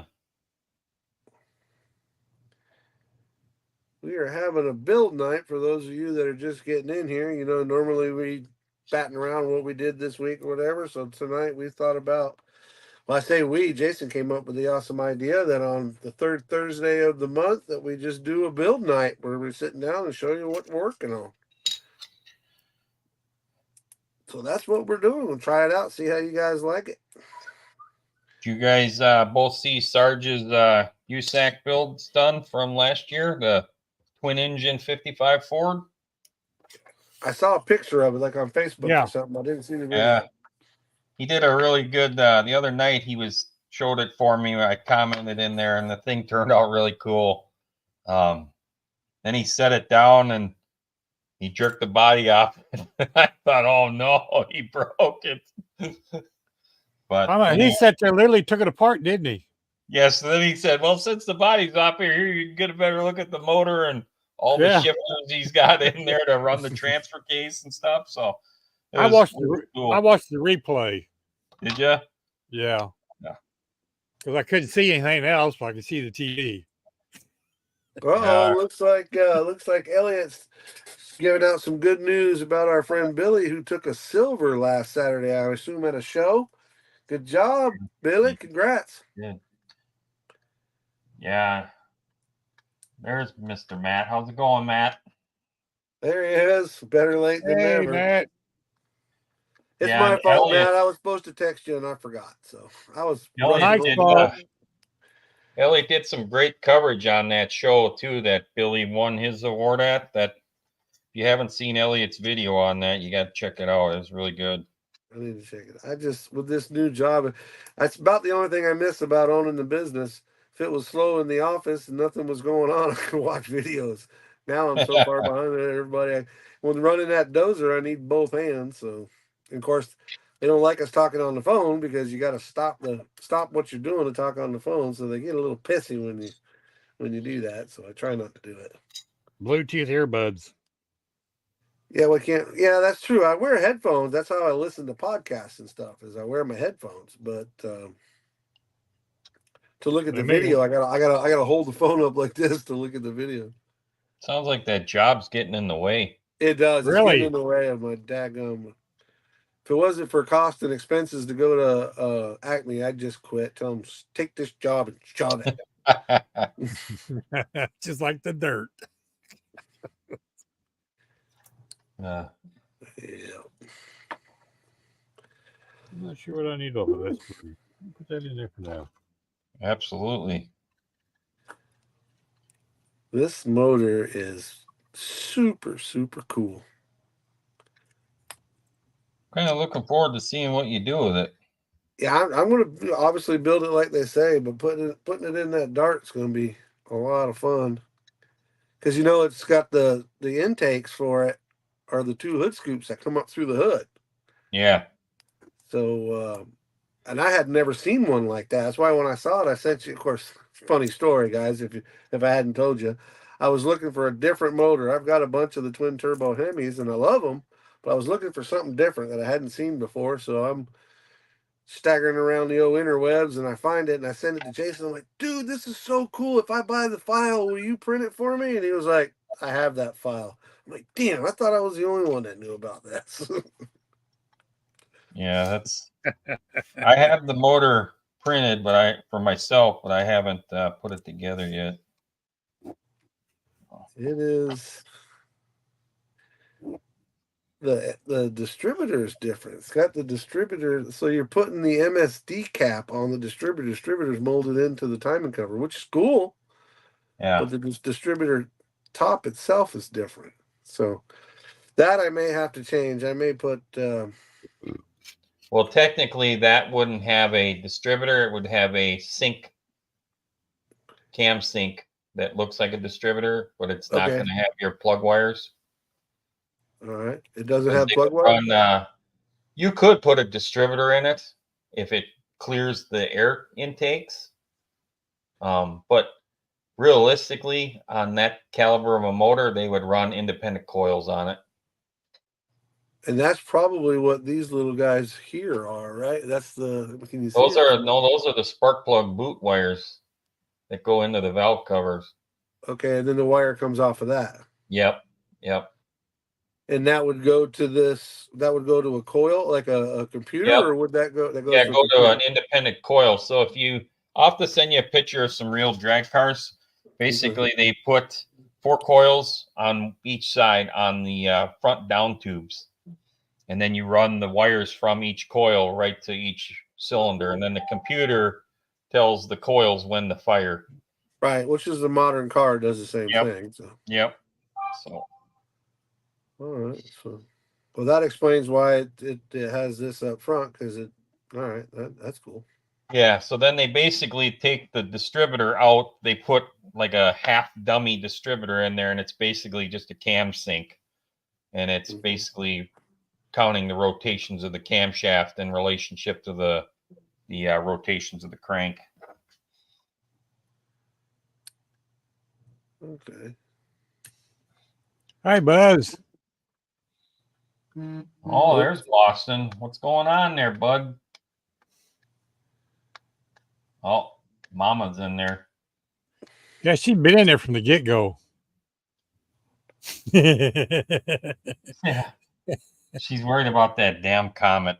We are having a build night for those of you that are just getting in here. You know, normally we batting around what we did this week or whatever. So tonight we thought about, well, I say we, Jason came up with the awesome idea that on the third Thursday of the month that we just do a build night where we're sitting down and show you what we're working on. So that's what we're doing. We'll try it out, see how you guys like it. Did you guys both see Sarge's USAC builds done from last year? The twin engine 55 Ford? I saw a picture of it like on Facebook or something. I didn't see the video. Yeah. He did a really good the other night showed it for me. I commented in there and the thing turned out really cool. Then he set it down and he jerked the body off. I thought, oh no, he broke it. But he sat there, literally took it apart, didn't he? Yes. Then he said, well, since the body's off here, you can get a better look at the motor and all the shifters he's got in there to run the transfer case and stuff. So I watched the replay. Did you? Yeah. Because I couldn't see anything else, but I could see the TV. Looks like Elliot's giving out some good news about our friend Billy, who took a silver last Saturday, I assume at a show. Good job, Billy. Congrats. Good. Yeah. There's Mr. Matt. How's it going, Matt? There he is. Better late than never. Matt. It's my fault, Matt. I was supposed to text you and I forgot. So I was. Elliot did some great coverage on that show too that Billy won his award at. That if you haven't seen Elliot's video on that, you got to check it out. It was really good. I need to check it. I just, with this new job, that's about the only thing I miss about owning the business. If it was slow in the office and nothing was going on, I could watch videos. Now I'm so far behind everybody. When running that dozer, I need both hands. So, and of course, they don't like us talking on the phone because you got to stop what you're doing to talk on the phone. So they get a little pissy when you do that. So I try not to do it. Bluetooth earbuds. Yeah, we can't. Yeah, that's true. I wear headphones. That's how I listen to podcasts and stuff. Is I wear my headphones. But to look at the video, I gotta hold the phone up like this to look at the video. Sounds like that job's getting in the way. It does. Really? It's getting in the way of my daggum If it wasn't for cost and expenses to go to Acme, I'd just quit. Tell them, take this job and shove it. Just like the dirt. Yeah. I'm not sure what I need off of this. Put that in there for now. Absolutely. This motor is super, super cool. Kind of looking forward to seeing what you do with it. Yeah, I'm going to obviously build it like they say, but putting it in that dart's going to be a lot of fun. Because it's got the intakes for it are the two hood scoops that come up through the hood. Yeah. So, and I had never seen one like that. That's why when I saw it, I sent you. Of course, funny story, guys. If I hadn't told you, I was looking for a different motor. I've got a bunch of the twin turbo Hemis, and I love them, but I was looking for something different that I hadn't seen before. So I'm staggering around the old interwebs, and I find it, and I send it to Jason. I'm like, dude, this is so cool. If I buy the file, will you print it for me? And he was like, I have that file. I'm like, damn, I thought I was the only one that knew about this. Yeah, that's. I have the motor printed, for myself, but I haven't put it together yet. It is. The distributor is different. It's got the distributor, so you're putting the MSD cap on the distributor. Distributor's molded into the timing cover, which is cool. Yeah. But the distributor top itself is different. So that I may have to change. I may put. Well, technically, that wouldn't have a distributor. It would have a sync, cam sync that looks like a distributor, but it's not Okay. going to have your plug wires. All right. It doesn't have plug wires. You could put a distributor in it if it clears the air intakes. But realistically, on that caliber of a motor, they would run independent coils on it. And that's probably what these little guys here are, right? That's the. Can you see? Those are the spark plug boot wires that go into the valve covers. Okay, and then the wire comes off of that. Yep. And that would go to this. That would go to a coil, like a computer, Yep. or would that go? That goes Yeah, to go to an independent coil. So I'll have to send you a picture of some real drag cars. Basically, they put 4 coils on each side on the front down tubes. And then you run the wires from each coil right to each cylinder. And then the computer tells the coils when to fire. Right, which is the modern car does the same thing. So. Yep. So. All right. So, well, that explains why it has this up front because it. All right, that's cool. Yeah. So then they basically take the distributor out. They put like a half dummy distributor in there, and it's basically just a cam sync, and it's basically counting the rotations of the camshaft in relationship to the rotations of the crank. Okay. Hi, Buzz. Oh, there's Boston. What's going on there, bud? Oh, Mama's in there. Yeah, she's been in there from the get-go. Yeah. She's worried about that damn comet.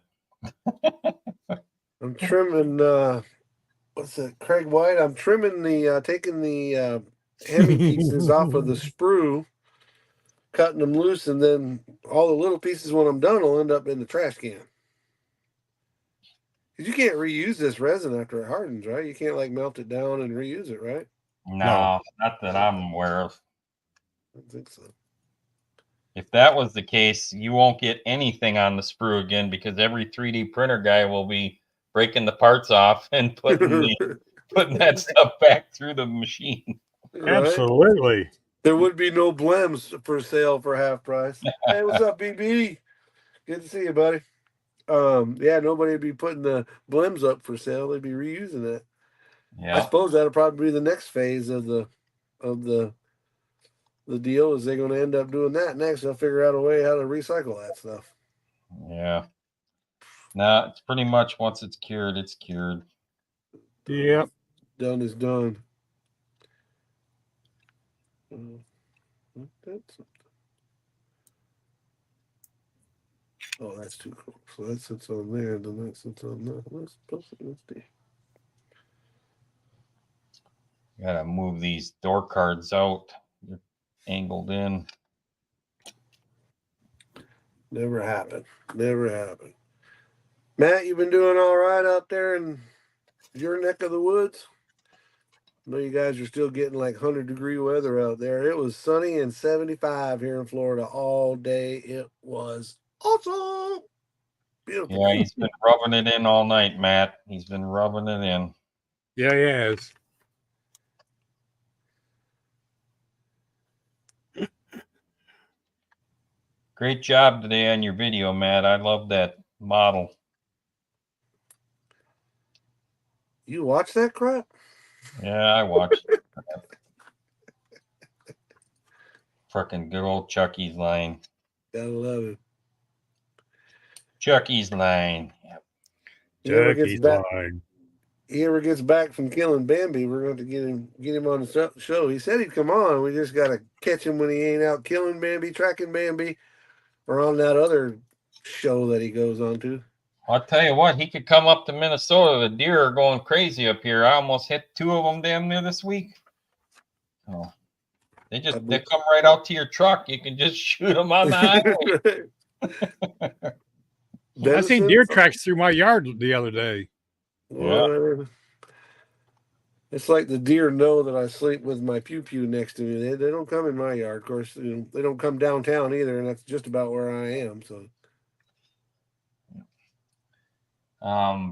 I'm trimming. What's that? Craig White. I'm trimming taking the Hemi pieces off of the sprue, cutting them loose, and then all the little pieces when I'm done will end up in the trash can. Because you can't reuse this resin after it hardens, right? You can't like melt it down and reuse it, right? No, not that I'm aware of. I don't think so. If that was the case, you won't get anything on the sprue again because every 3D printer guy will be breaking the parts off and putting that stuff back through the machine. Right? Absolutely. There would be no blems for sale for half price. Hey, what's up, BB? Good to see you, buddy. Yeah, nobody would be putting the blems up for sale. They'd be reusing it. Yeah. I suppose that'll probably be the next phase of the deal. Is they're going to end up doing that next? They'll figure out a way how to recycle that stuff. Yeah. No, it's pretty much once it's cured, it's cured. Yep. Done is done. Oh, that's too cool. So that sits on there, and then that sits on that. Let's see. Gotta move these door cards out. They're angled in. Never happened. Never happened. Matt, you been doing all right out there in your neck of the woods? I know you guys are still getting like 100-degree weather out there. It was sunny and 75 here in Florida all day. It was awesome. Beautiful. Yeah, he's been rubbing it in all night, Matt. He's been rubbing it in. Yeah, he has. Great job today on your video, Matt. I love that model. You watch that crap? Yeah, I watched it. Frickin' good old Chucky's line. Gotta love it. Chucky's line. Yep. He ever gets back from killing Bambi, we're going to get him on the show. He said he'd come on. We just got to catch him when he ain't out killing Bambi, tracking Bambi, or on that other show that he goes on to. I'll tell you what, he could come up to Minnesota. The deer are going crazy up here. I almost hit 2 of them damn near this week. Oh, they come right out to your truck. You can just shoot them on the highway. I seen deer tracks through my yard the other day. Yeah. It's like the deer know that I sleep with my pew-pew next to me. They don't come in my yard. Of course, they don't come downtown either, and that's just about where I am. So,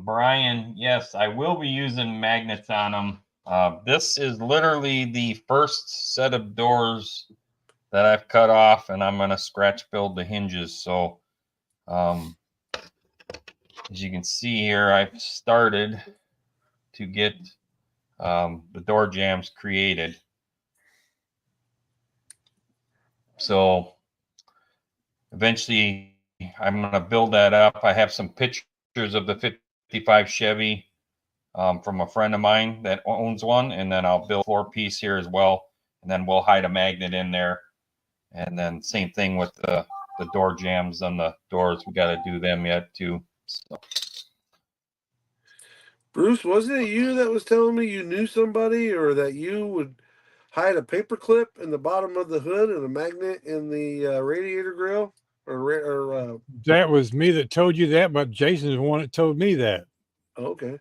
Brian, yes, I will be using magnets on them. This is literally the first set of doors that I've cut off, and I'm going to scratch build the hinges. So, as you can see here, I've started to get the door jambs created. So eventually I'm going to build that up. I have some pictures of the 55 Chevy from a friend of mine that owns one, and then I'll build a floor piece here as well, and then we'll hide a magnet in there. And then same thing with the door jambs on the doors. We got to do them yet too. So. Bruce, wasn't it you that was telling me you knew somebody, or that you would hide a paper clip in the bottom of the hood and a magnet in the radiator grill? That was me that told you that, but Jason's the one that told me that. Okay.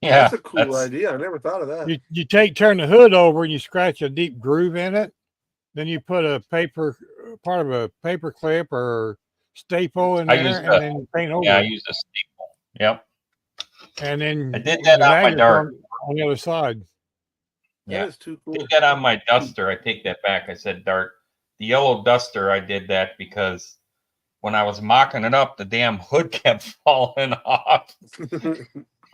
Yeah, that's a cool idea. I never thought of that. You turn the hood over and you scratch a deep groove in it. Then you put part of a paper clip or staple in there, and then you paint over. Yeah, I use a staple. Yep. And then I did that on my dart on the other side. Yeah, that is too cool. I did that on my duster. I take that back. I said dart. The yellow duster, I did that because when I was mocking it up, the damn hood kept falling off.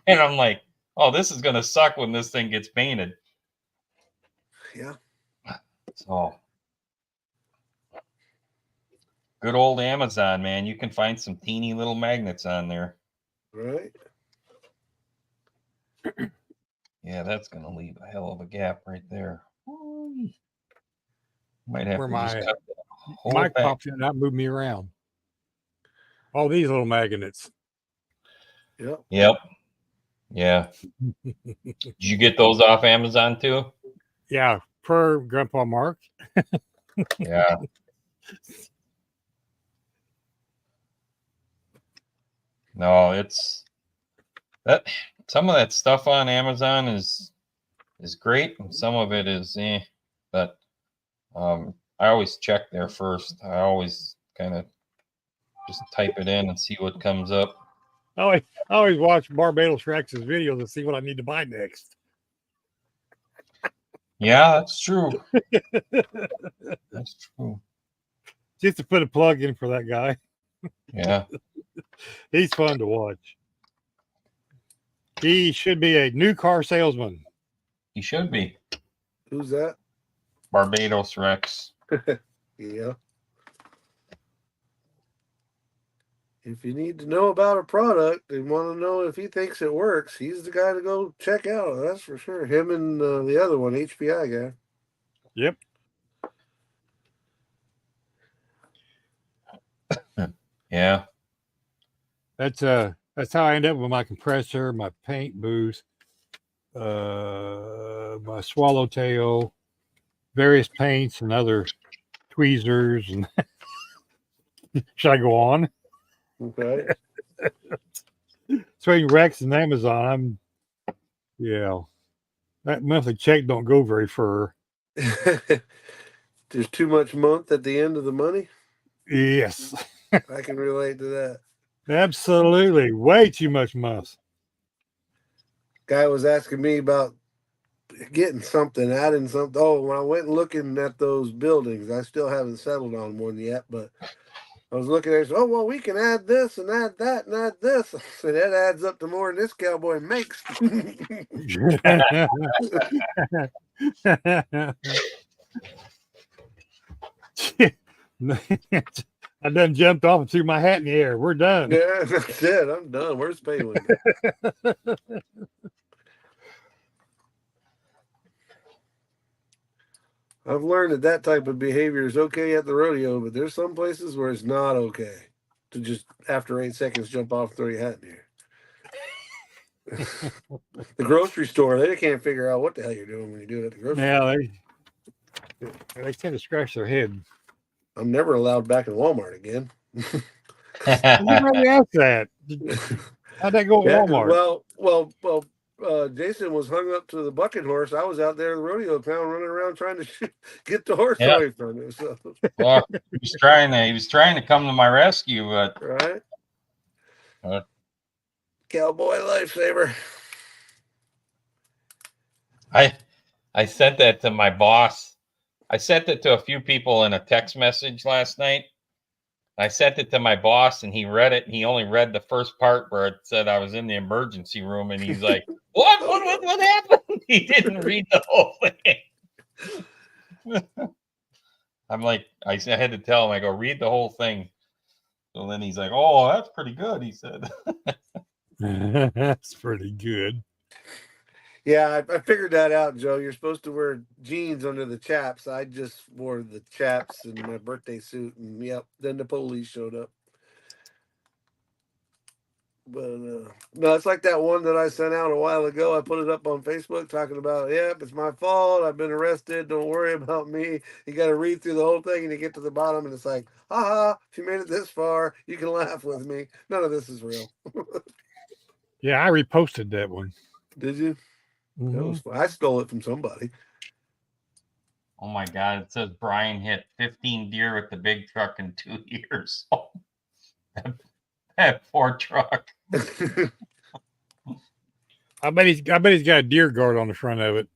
And I'm like, oh, this is going to suck when this thing gets painted. Yeah. So, good old Amazon, man. You can find some teeny little magnets on there. Right. Yeah, that's going to leave a hell of a gap right there. Might have to just cut the whole mic pops in and not move me around. All these little magnets. Yep. Yep. Yeah. Did you get those off Amazon too? Yeah, per Grandpa Mark. Yeah. No, it's that some of that stuff on Amazon is great, and some of it is but I always check there first. I always kind of just type it in and see what comes up. I always watch Barbados Rex's videos and see what I need to buy next. Yeah, that's true. That's true. Just to put a plug in for that guy. Yeah. He's fun to watch. He should be a new car salesman. He should be. Who's that? Barbados Rex. Yeah. If you need to know about a product and want to know if he thinks it works, he's the guy to go check out. That's for sure. Him and the other one, HPI guy. Yep. Yeah. That's how I end up with my compressor, my paint booth, my swallowtail, various paints and other tweezers. And should I go on? Okay. Between Rex and Amazon, yeah, that monthly check don't go very far. There's too much month at the end of the money. Yes, I can relate to that. absolutely, way too much month. Guy was asking me about getting something, adding something. Oh, when I went looking at those buildings, I still haven't settled on one yet, but I was looking at it. Oh, well, we can add this and add that and add this. I said, that adds up to more than this cowboy makes. I done jumped off and threw my hat in the air. We're done. Yeah, that's it. I'm done. Where's the pay window? I've learned that type of behavior is okay at the rodeo, but there's some places where it's not okay to just after 8 seconds jump off and throw your hat in the air. The grocery store, they can't figure out what the hell you're doing when you do it at the grocery store. They tend to scratch their head. I'm never allowed back in Walmart again. You already asked that. How'd that go at Walmart? Well, Jason was hung up to the bucket horse. I was out there in the rodeo town running around trying to get the horse away from him. So. Well, he was trying to come to my rescue, but right. Cowboy lifesaver. I sent that to my boss. I sent it to a few people in a text message last night. I sent it to my boss, and he read it. And he only read the first part where it said I was in the emergency room, and he's like, "What happened?" He didn't read the whole thing. I'm like, I had to tell him. I go, read the whole thing. So then he's like, "Oh, that's pretty good," he said. That's pretty good. Yeah, I figured that out, Joe. You're supposed to wear jeans under the chaps. I just wore the chaps in my birthday suit, and yep, then the police showed up. But no, it's like that one that I sent out a while ago. I put it up on Facebook talking about, yep, it's my fault. I've been arrested. Don't worry about me. You got to read through the whole thing, and you get to the bottom, and it's like, haha, if you made it this far, you can laugh with me. None of this is real. Yeah, I reposted that one. Did you? Mm-hmm. That was fun. I stole it from somebody. Oh my God! It says Brian hit 15 deer with the big truck in 2 years. That Ford truck. I bet he's got a deer guard on the front of it.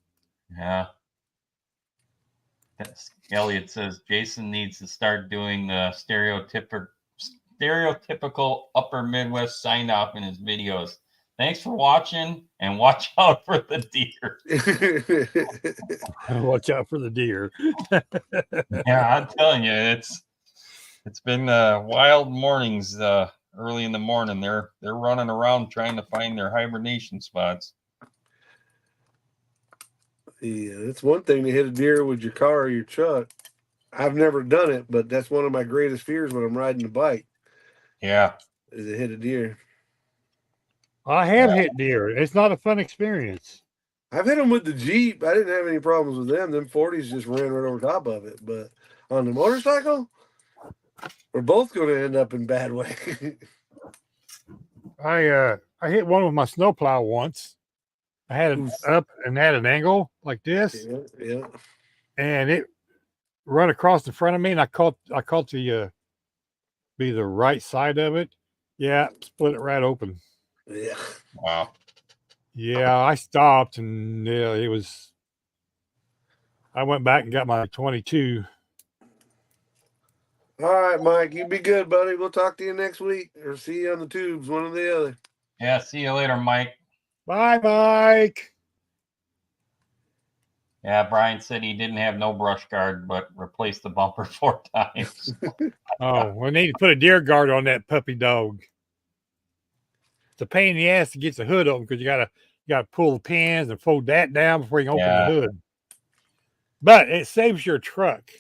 Yeah. Elliot says Jason needs to start doing the stereotypical upper Midwest sign off in his videos. Thanks for watching, and watch out for the deer. Watch out for the deer. Yeah, I'm telling you, it's been wild mornings early in the morning. They're running around trying to find their hibernation spots. Yeah, it's one thing to hit a deer with your car or your truck. I've never done it, but that's one of my greatest fears when I'm riding a bike. Yeah. Is to hit a deer. I have hit deer. It's not a fun experience. I've hit them with the Jeep. I didn't have any problems with them. Them 40s just ran right over top of it. But on the motorcycle, we're both going to end up in bad way. I hit one with my snowplow once. I had it up and had an angle like this. Yeah. And it run across the front of me, and I caught the be the right side of it. Yeah, split it right open. Yeah. Wow. Yeah, I stopped, and yeah, it was. I went back and got my 22. All right, Mike, you be good, buddy. We'll talk to you next week, or see you on the tubes, one or the other. Yeah, see you later, Mike. Bye, Mike. Yeah, Brian said he didn't have no brush guard, but replaced the bumper 4 times. Oh, we need to put a deer guard on that puppy dog. It's a pain in the ass to get the hood open because you gotta pull the pins and fold that down before you can open the hood. But it saves your truck.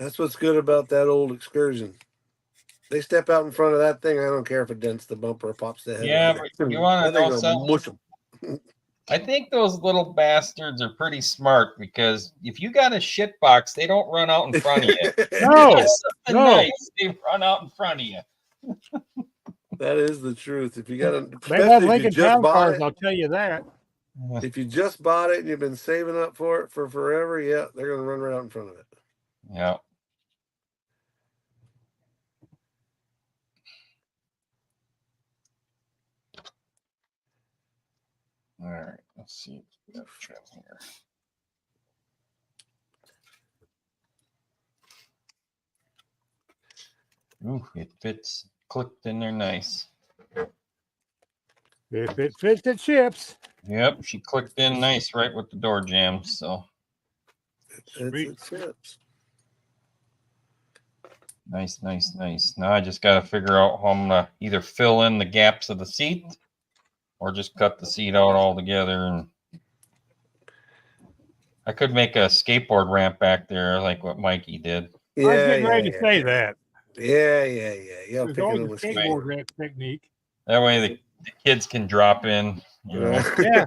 That's what's good about that old Excursion. They step out in front of that thing. I don't care if it dents the bumper or pops the head. Yeah, but you want to that thing know will something? mush them. I think those little bastards are pretty smart because if you got a shit box, they don't run out in front of you. No, Something nice, they run out in front of you. That is the truth. If you got a, they love especially if you Lincoln just Town bought cars. it, I'll tell you that. if you just bought it and you've been saving up for it for forever, yeah, they're gonna run right out in front of it. Yeah. All right, let's see if we got trim here. Ooh, it fits, clicked in there nice. If it fits, it ships. Yep, she clicked in nice right with the door jams. So It ships. nice, nice, nice. Now I just got to figure out how I'm gonna either fill in the gaps of the seat or just cut the seat out altogether. And I could make a skateboard ramp back there like what Mikey did. Yeah, I was getting ready to say that. Yeah. Yeah, There's pick it always up a with skateboard ramp technique. That way the kids can drop in. You know? Yeah.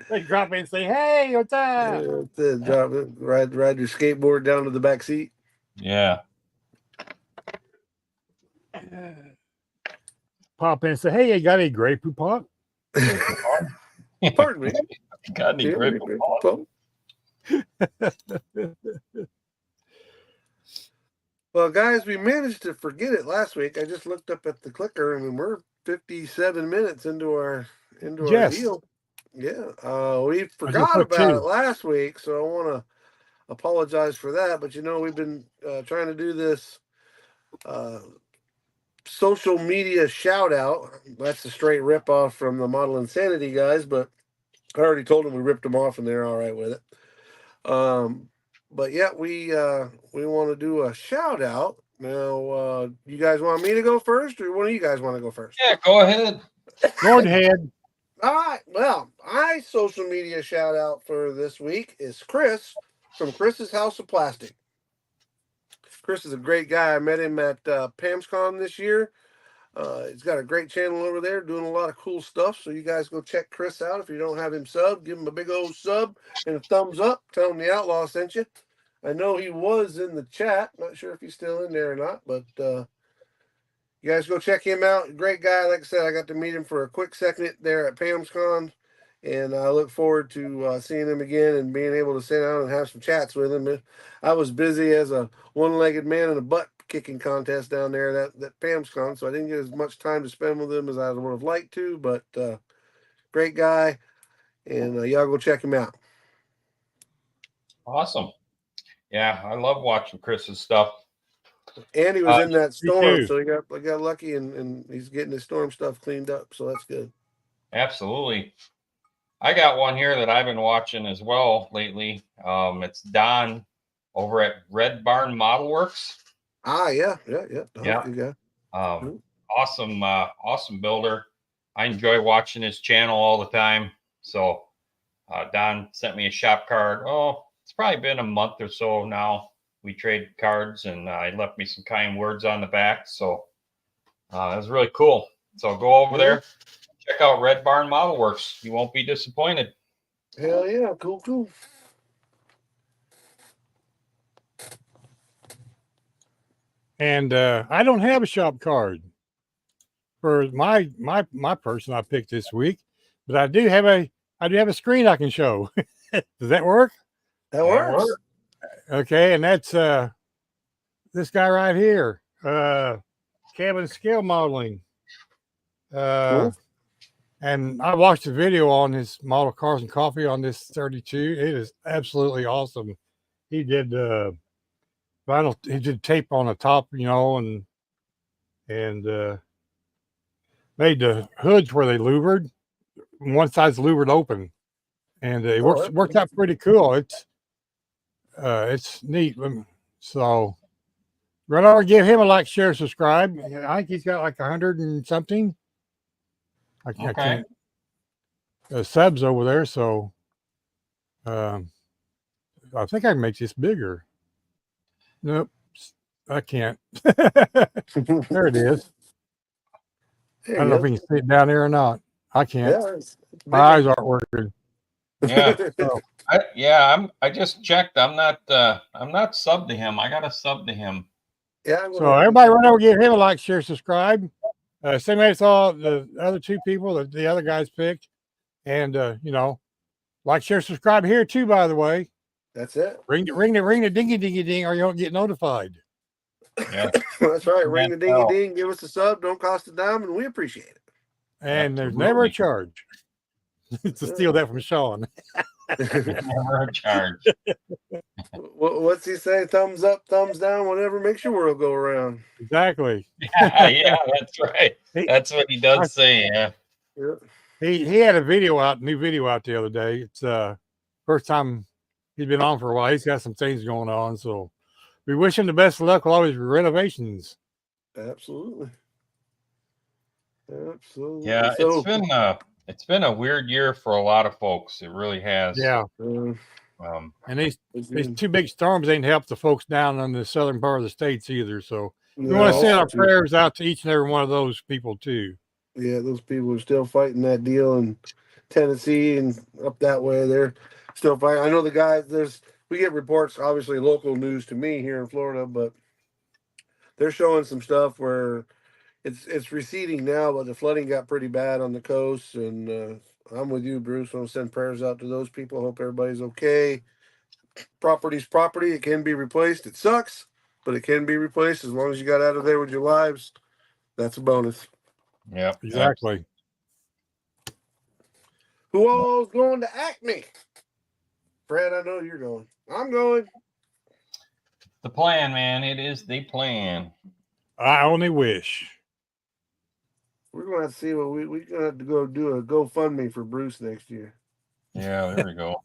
They drop in and say, "Hey, what's up?" Drop it, ride your skateboard down to the back seat. Yeah. Pop in and say, "Hey, you got any grapefruit pop?" Pardon me. Got any grapefruit pop? Well, guys, we managed to forget it last week. I just looked up at the clicker, and we're 57 minutes into our deal. Yeah, we forgot about it last week, so I want to apologize for that. But we've been trying to do this social media shout out. That's a straight rip off from the Model Insanity guys, but I already told them we ripped them off, and they're all right with it. But yeah, we want to do a shout out. Now, you guys want me to go first, or one of you guys want to go first? Yeah, go ahead. Go ahead. All right. Well, my social media shout out for this week is Chris from Chris's House of Plastic. Chris is a great guy. I met him at PamsCon this year. He's got a great channel over there doing a lot of cool stuff. So you guys go check Chris out. If you don't have him sub, give him a big old sub and a thumbs up. Tell him the Outlaw sent you. I know he was in the chat. Not sure if he's still in there or not, but you guys go check him out. Great guy. Like I said, I got to meet him for a quick second there at PamsCon, and I look forward to seeing him again and being able to sit down and have some chats with him. I was busy as a one-legged man in a butt kicking contest down there that PamsCon, so I didn't get as much time to spend with him as I would have liked to, but great guy, and y'all go check him out. Awesome. Yeah, I love watching Chris's stuff. And he was in that storm, so he got lucky, and he's getting his storm stuff cleaned up, so that's good. Absolutely. I got one here that I've been watching as well lately. It's Don over at Red Barn Model Works. Yeah. Yeah. Good guy. Awesome builder. I enjoy watching his channel all the time. So Don sent me a shop card. Oh, it's probably been a month or so now. We traded cards, and he left me some kind words on the back. So it was really cool. So go over there, check out Red Barn Model Works. You won't be disappointed. Hell yeah, cool. And I don't have a shop card for my person I picked this week, but I do have a screen I can show. Does that work? That works. Okay, and that's this guy right here, cabin scale modeling. Cool. And I watched the video on his model Cars and Coffee on this 32. It is absolutely awesome. He did vinyl. He did tape on the top, and made the hoods where they louvered. One side's louvered open, and it worked out pretty cool. It's neat. So run over, give him a like, share, subscribe. I think he's got like 100 and something. I can't subs over there. So I think I can make this bigger. Nope. I can't. There it is. There I don't know if we can see it down there or not. I can't. Yeah, it's My eyes aren't working. Yeah. Oh. I just checked. I'm not subbed to him. I got to sub to him. Yeah. So everybody run over, give him a like, share, subscribe. Same way saw the other two people that the other guys picked. And like, share, subscribe here too, by the way. That's it. Ring the dingy ding, or you won't get notified. Yeah. That's right. Ring the dingy ding, give us a sub, don't cost a dime, and we appreciate it. And there's never a charge. To steal that from Sean. Never a charge. What's he say? Thumbs up, thumbs down, whatever makes your world go around. Exactly. Yeah, that's right. That's what he does say. Yeah. He had a new video out the other day. It's first time he's been on for a while. He's got some things going on, so we wish him the best of luck with all his renovations. Absolutely. Yeah, So, it's been a weird year for a lot of folks. It really has. Yeah. And these two big storms ain't helped the folks down in the southern part of the states either. So we want to send our prayers out to each and every one of those people too. Yeah, those people are still fighting that deal in Tennessee and up that way. They're still fighting. I know the guys. We get reports, obviously local news to me here in Florida, but they're showing some stuff where it's receding now, but the flooding got pretty bad on the coast. And I'm with you, Bruce. I want to send prayers out to those people. Hope everybody's okay. Property's property. It can be replaced. It sucks, but it can be replaced as long as you got out of there with your lives. That's a bonus. Yeah, exactly. Who all's going to Acme? Fred, I know you're going. I'm going. The plan, man. It is the plan. I only wish. We're going to have to see what we're going to have to go do a GoFundMe for Bruce next year. Yeah, there we go.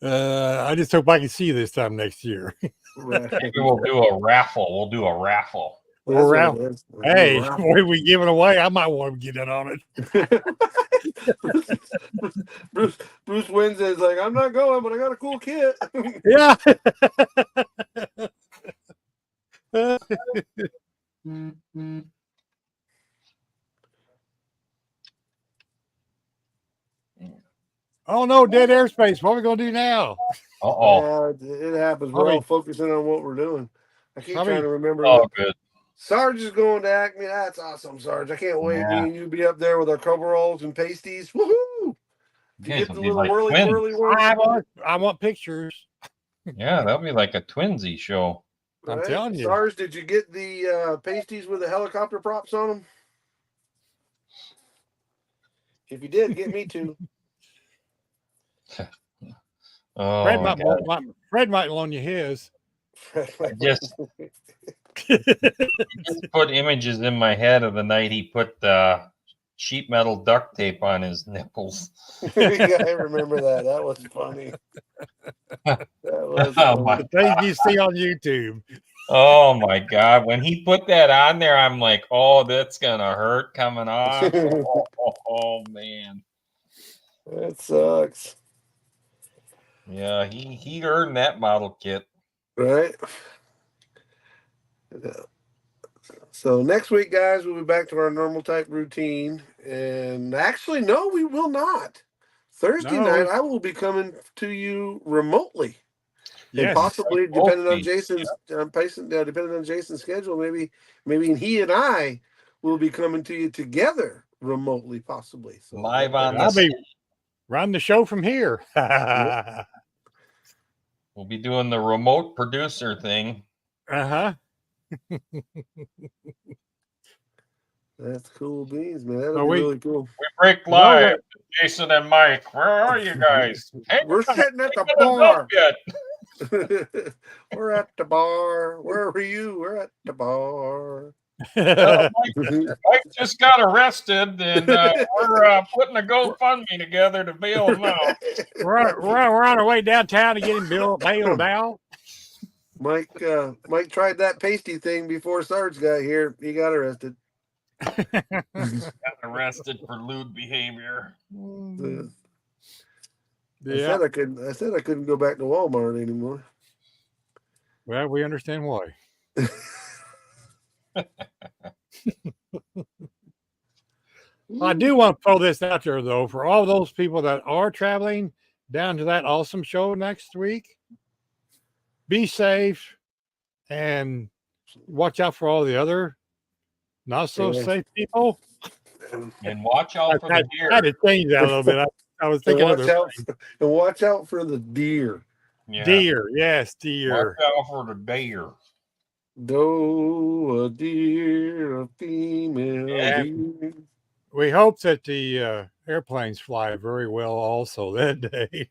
I just hope I can see you this time next year. Maybe we'll do a raffle. We'll do a raffle. Hey, what are we giving away? I might want to get in on it. Bruce wins is like, I'm not going, but I got a cool kit. Yeah. Oh no, dead airspace. What are we gonna do now? It happens. We're all focusing on what we're doing. I keep trying to remember. Oh, good. Sarge is going to Acme. That's awesome, Sarge. I can't wait. Me and you be up there with our coveralls and pasties. Woohoo! Get the little whirly ones. I want pictures. Yeah, that'll be like a twinsy show. Right? I'm telling you. Sarge, did you get the pasties with the helicopter props on them? If you did, get me two. Fred might loan you his. Just put images in my head of the night he put sheet metal duct tape on his nipples. Yeah, I remember that. That was funny. That was funny. The things you see on YouTube. Oh my God. When he put that on there, I'm like, oh, that's gonna hurt coming on. Oh man. That sucks. Yeah, he earned that model kit. Right. So next week, guys, we'll be back to our normal type routine. And actually, no, we will not. Thursday night, I will be coming to you remotely. Yes. And possibly, depending on Jason's schedule, maybe he and I will be coming to you together remotely, possibly. So live on I'll be running the show from here. Yep. We'll be doing the remote producer thing. Uh-huh. That's cool beans, man. That'll be really cool. We break live. Jason and Mike, where are you guys? Hey, we're sitting at the bar. We're at the bar. Where are you? We're at the bar. Mike just got arrested, and we're putting a GoFundMe together to bail him out. We're on our way downtown to get him bailed out. Mike tried that pasty thing before Sarge got here. He got arrested. Got arrested for lewd behavior. I said I couldn't go back to Walmart anymore. Well, we understand why. I do want to throw this out there, though, for all those people that are traveling down to that awesome show next week. Be safe and watch out for all the other not so safe people. And watch out for the deer. I had to change that a little bit. I was thinking of watch out for the deer. Yeah. Deer, yes, deer. Watch out for the deer. Though a deer, a female deer. We hope that the airplanes fly very well also that day.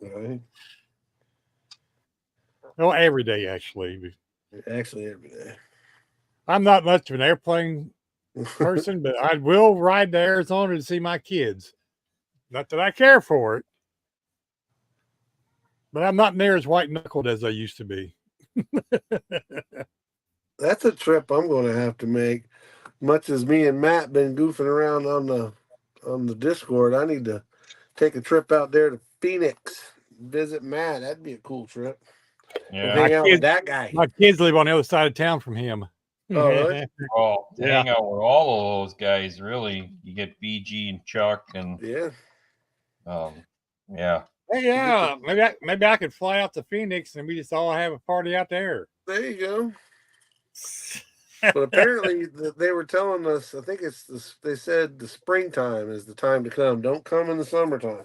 Right. Well, every day, actually. Actually, every day. I'm not much of an airplane person, but I will ride to Arizona to see my kids. Not that I care for it, but I'm not near as white knuckled as I used to be. That's a trip I'm going to have to make. Much as me and Matt been goofing around on the Discord, I need to take a trip out there to Phoenix, visit Matt. That'd be a cool trip. Yeah. Hang out with that guy. My kids live on the other side of town from him. Oh, really? Oh, hang out with all of those guys. Really, you get BG and Chuck and yeah. Yeah. Hey, yeah, maybe I could fly out to Phoenix and we just all have a party out there. There you go. But apparently they were telling us, I think they said the springtime is the time to come. Don't come in the summertime.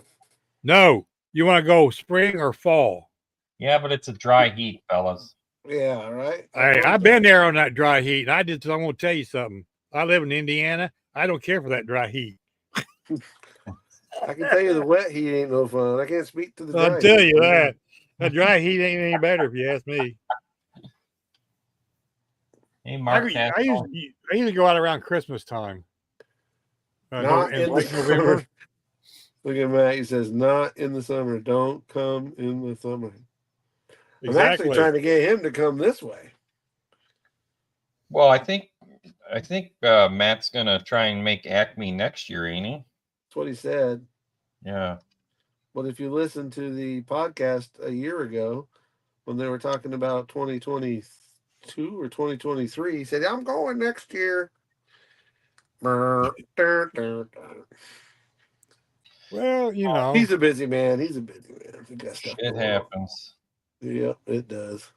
No, you want to go spring or fall? Yeah, but it's a dry heat, fellas. Yeah, all right. Hey, I've been there on that dry heat. I'm going to tell you something. I live in Indiana. I don't care for that dry heat. I can tell you the wet heat ain't no fun. I can't speak to the dry I'll tell heat. you that. The dry heat ain't any better if you ask me. Hey, Mark. I usually go out around Christmas time. Not in the summer. Look at Matt. He says, not in the summer. Don't come in the summer. Exactly. I'm actually trying to get him to come this way. Well, I think Matt's gonna try and make Acme next year, ain't he? That's what he said. Yeah. But if you listen to the podcast a year ago when they were talking about 2022 or 2023, he said, I'm going next year. Well, you know. He's a busy man. He got stuff It happens. Yeah, it does.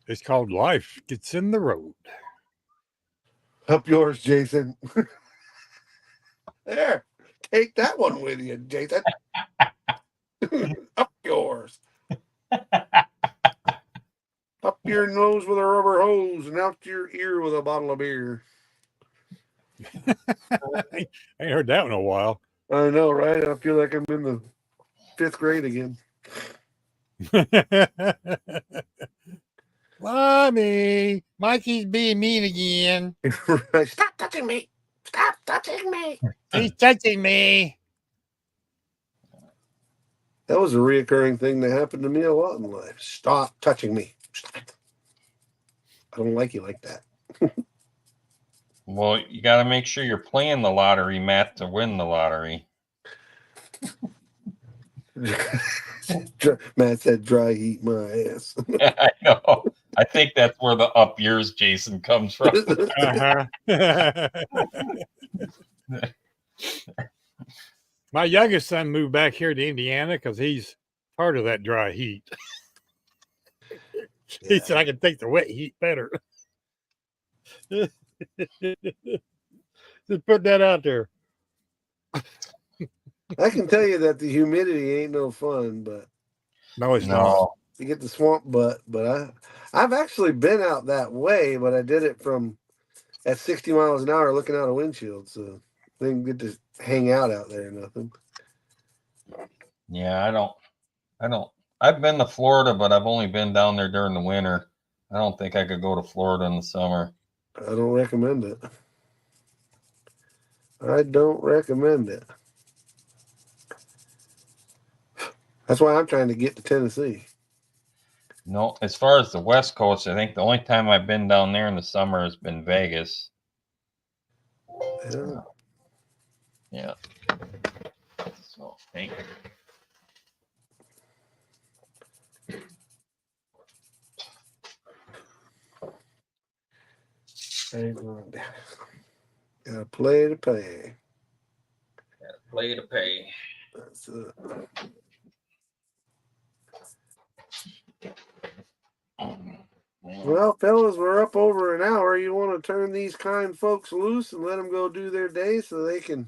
It's called life gets in the road. Up yours, Jason. There. Take that one with you, Jason. Up yours. Up your nose with a rubber hose and out your ear with a bottle of beer. I ain't heard that in a while. I know, right? I feel like I'm in the 5th grade again. Mommy, Mikey's being mean again. Stop touching me. Stop touching me. He's touching me. That was a reoccurring thing that happened to me a lot in life. Stop touching me. Stop it. I don't like you like that. Well, you got to make sure you're playing the lottery, Matt, to win the lottery. Matt said, "Dry heat my ass." I know. I think that's where the up yours, Jason, comes from. My youngest son moved back here to Indiana because he's part of that dry heat. He said, I can take the wet heat better. Just put that out there. I can tell you that the humidity ain't no fun, but no, it's not. You get the swamp butt, but I've actually been out that way, but I did it from at 60 miles an hour looking out a windshield, so I didn't get to hang out there or nothing. Yeah, I don't. I've been to Florida, but I've only been down there during the winter. I don't think I could go to Florida in the summer. I don't recommend it. I don't recommend it. That's why I'm trying to get to Tennessee. No, as far as the West Coast, I think the only time I've been down there in the summer has been Vegas. Yeah. Yeah. So, thank you. Ain't going down. Gotta play to pay. Play to pay. That's it. Well, fellas, we're up over an hour. You want to turn these kind folks loose and let them go do their day so they can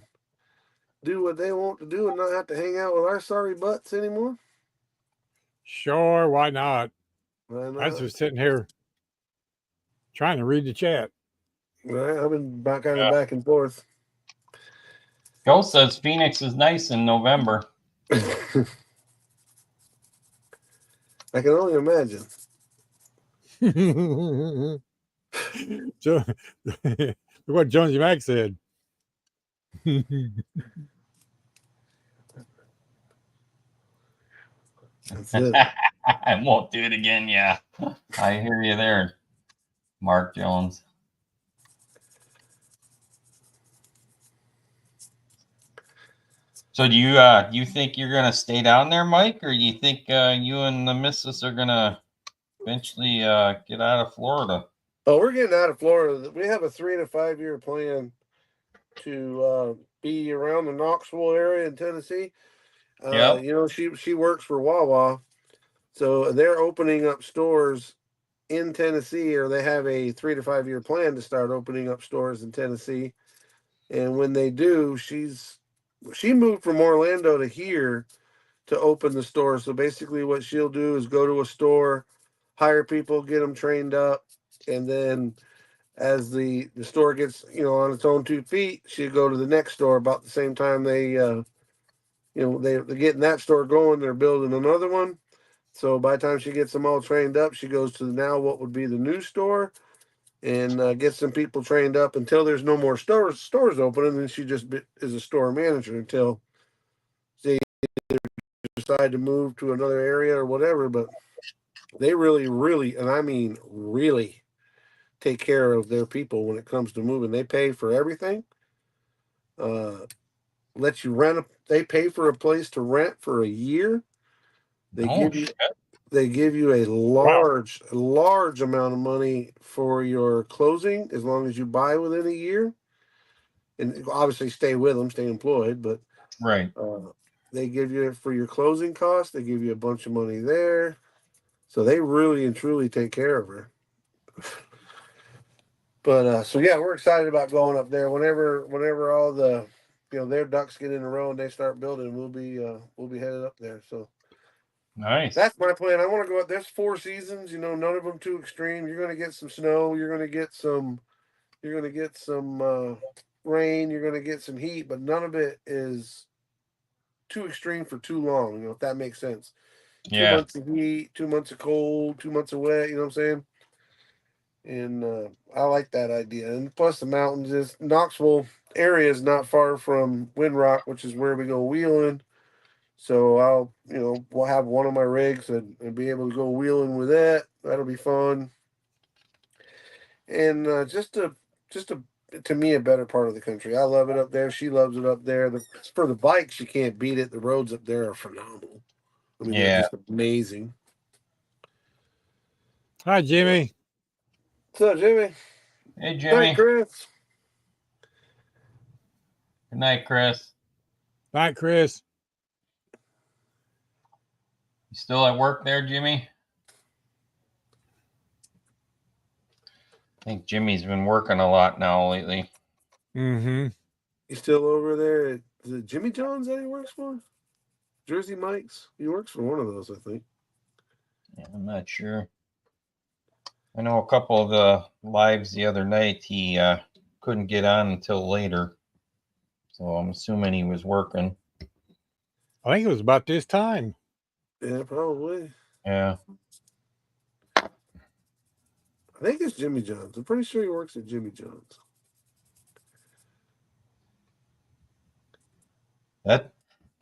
do what they want to do and not have to hang out with our sorry butts anymore? Sure, why not? Why I was not? just sitting here trying to read the chat. Right, I've been kind of back and forth. Joe says Phoenix is nice in November. I can only imagine. So, what Jonesy Mac said. That's it. I won't do it again. Yeah, I hear you there, Mark Jones. So do you think you're gonna stay down there, Mike, or you think you and the missus are gonna eventually get out of Florida? Oh, we're getting out of Florida. We have a 3 to 5 year plan to be around the Knoxville area in Tennessee. Yeah. You know, she works for Wawa, so they're opening up stores in Tennessee, or they have a 3 to 5 year plan to start opening up stores in Tennessee. And when they do, she moved from Orlando to here to open the store. So basically, what she'll do is go to a store, hire people, get them trained up, and then as the store gets on its own 2 feet, she'll go to the next store about the same time they're getting that store going. They're building another one. So by the time she gets them all trained up, she goes to now what would be the new store and gets some people trained up until there's no more stores open, and then she just is a store manager until they decide to move to another area or whatever. But they really, really, and I mean really, take care of their people when it comes to moving. They pay for everything. Let you rent they pay for a place to rent for a year. They give you shit. they give you a large amount of money for your closing as long as you buy within a year, and obviously stay with them, stay employed. But Right. they give you for your closing costs. They give you a bunch of money there, so they really and truly take care of her. But so yeah, we're excited about going up there. Whenever all the their ducks get in a row and they start building, we'll be headed up there. So Nice. that's my plan. I want to go up. There's 4 seasons. None of them too extreme. You're going to get some snow. You're going to get some. You're going to get some rain. You're going to get some heat, but none of it is too extreme for too long. If that makes sense. Yeah. 2 months of heat, 2 months of cold, 2 months of wet. You know what I'm saying? And I like that idea. And plus, the mountains is Knoxville area is not far from Windrock, which is where we go wheeling. So we'll have one of my rigs and be able to go wheeling with that. That'll be fun. And to me, a better part of the country. I love it up there. She loves it up there. For the bikes, you can't beat it. The roads up there are phenomenal. I mean, they're just amazing. Hi, Jimmy. What's up, Jimmy? Hey, Jimmy. Night, Chris. Good night, Chris. Night, Chris. You still at work there, Jimmy? I think Jimmy's been working a lot now lately. Mm-hmm. He's still over there at is it Jimmy John's that he works for? Jersey Mike's? He works for one of those, I think. Yeah, I'm not sure. I know a couple of the lives the other night he couldn't get on until later. So I'm assuming he was working. I think it was about this time. Yeah, probably. Yeah. I think it's Jimmy John's. I'm pretty sure he works at Jimmy John's. That'd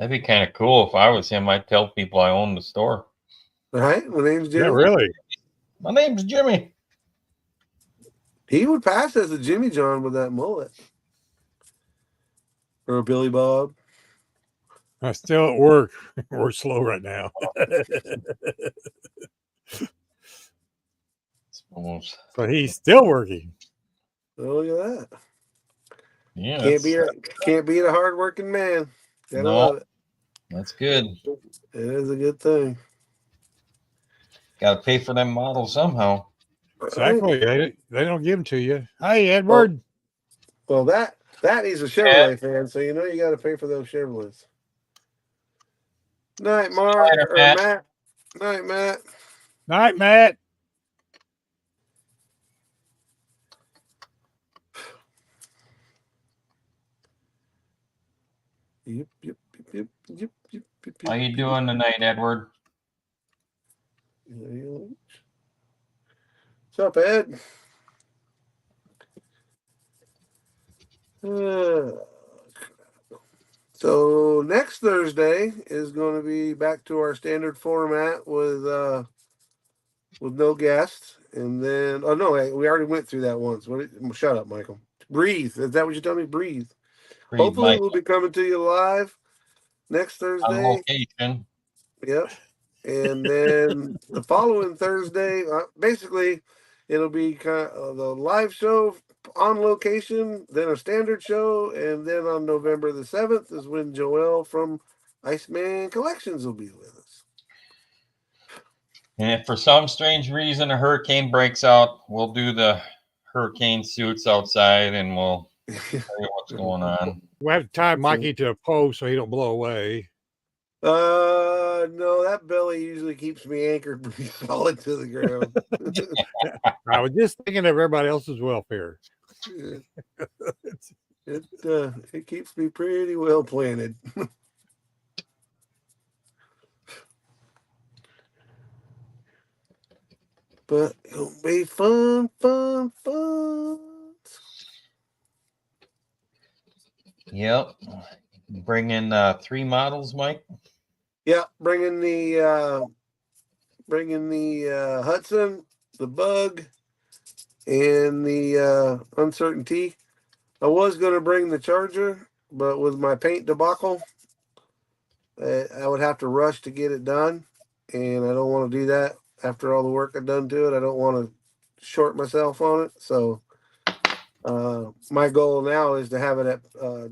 be kind of cool. If I was him, I'd tell people I own the store. All right, my name's Jimmy. Yeah, really? My name's Jimmy. He would pass as a Jimmy John with that mullet. Or a Billy Bob. I'm still at work. We're slow right now. Almost. But he's still working. Oh, look at that. Yeah. Can't beat a hard-working man. Gotta No. love it. That's good. It is a good thing. Got to pay for them models somehow. Exactly. They don't give them to you. Hey, Edward. Well, that he's a Chevrolet fan, so you know you got to pay for those Chevrolets. Night, Mark Later, or Matt. Matt. Night, Matt. Night, Matt. Yep. How you doing tonight, Edward? What's up, Ed? So next Thursday is going to be back to our standard format with no guests, and then we already went through that once. Shut up, Michael. Breathe. Is that what you tell me? Breathe. Breathe, Hopefully, Mike. we'll be coming to you live next On Thursday. location. Yep. And then the following Thursday, basically, it'll be kind of the live show on location, then a standard show, and then on November the 7th is when Joel from Iceman Collections will be with us. And if for some strange reason a hurricane breaks out, we'll do the hurricane suits outside and we'll tell you what's going on. We'll have to tie Mikey to a post so he don't blow away. No, that belly usually keeps me anchored pretty solid to the ground. I was just thinking of everybody else's welfare. It keeps me pretty well planted. But it'll be fun. Yep. Bring in 3 models, Mike. Yeah, bringing the Hudson, the Bug, and the Uncertainty. I was going to bring the Charger, but with my paint debacle, I would have to rush to get it done, and I don't want to do that after all the work I've done to it. I don't want to short myself on it. So my goal now is to have it at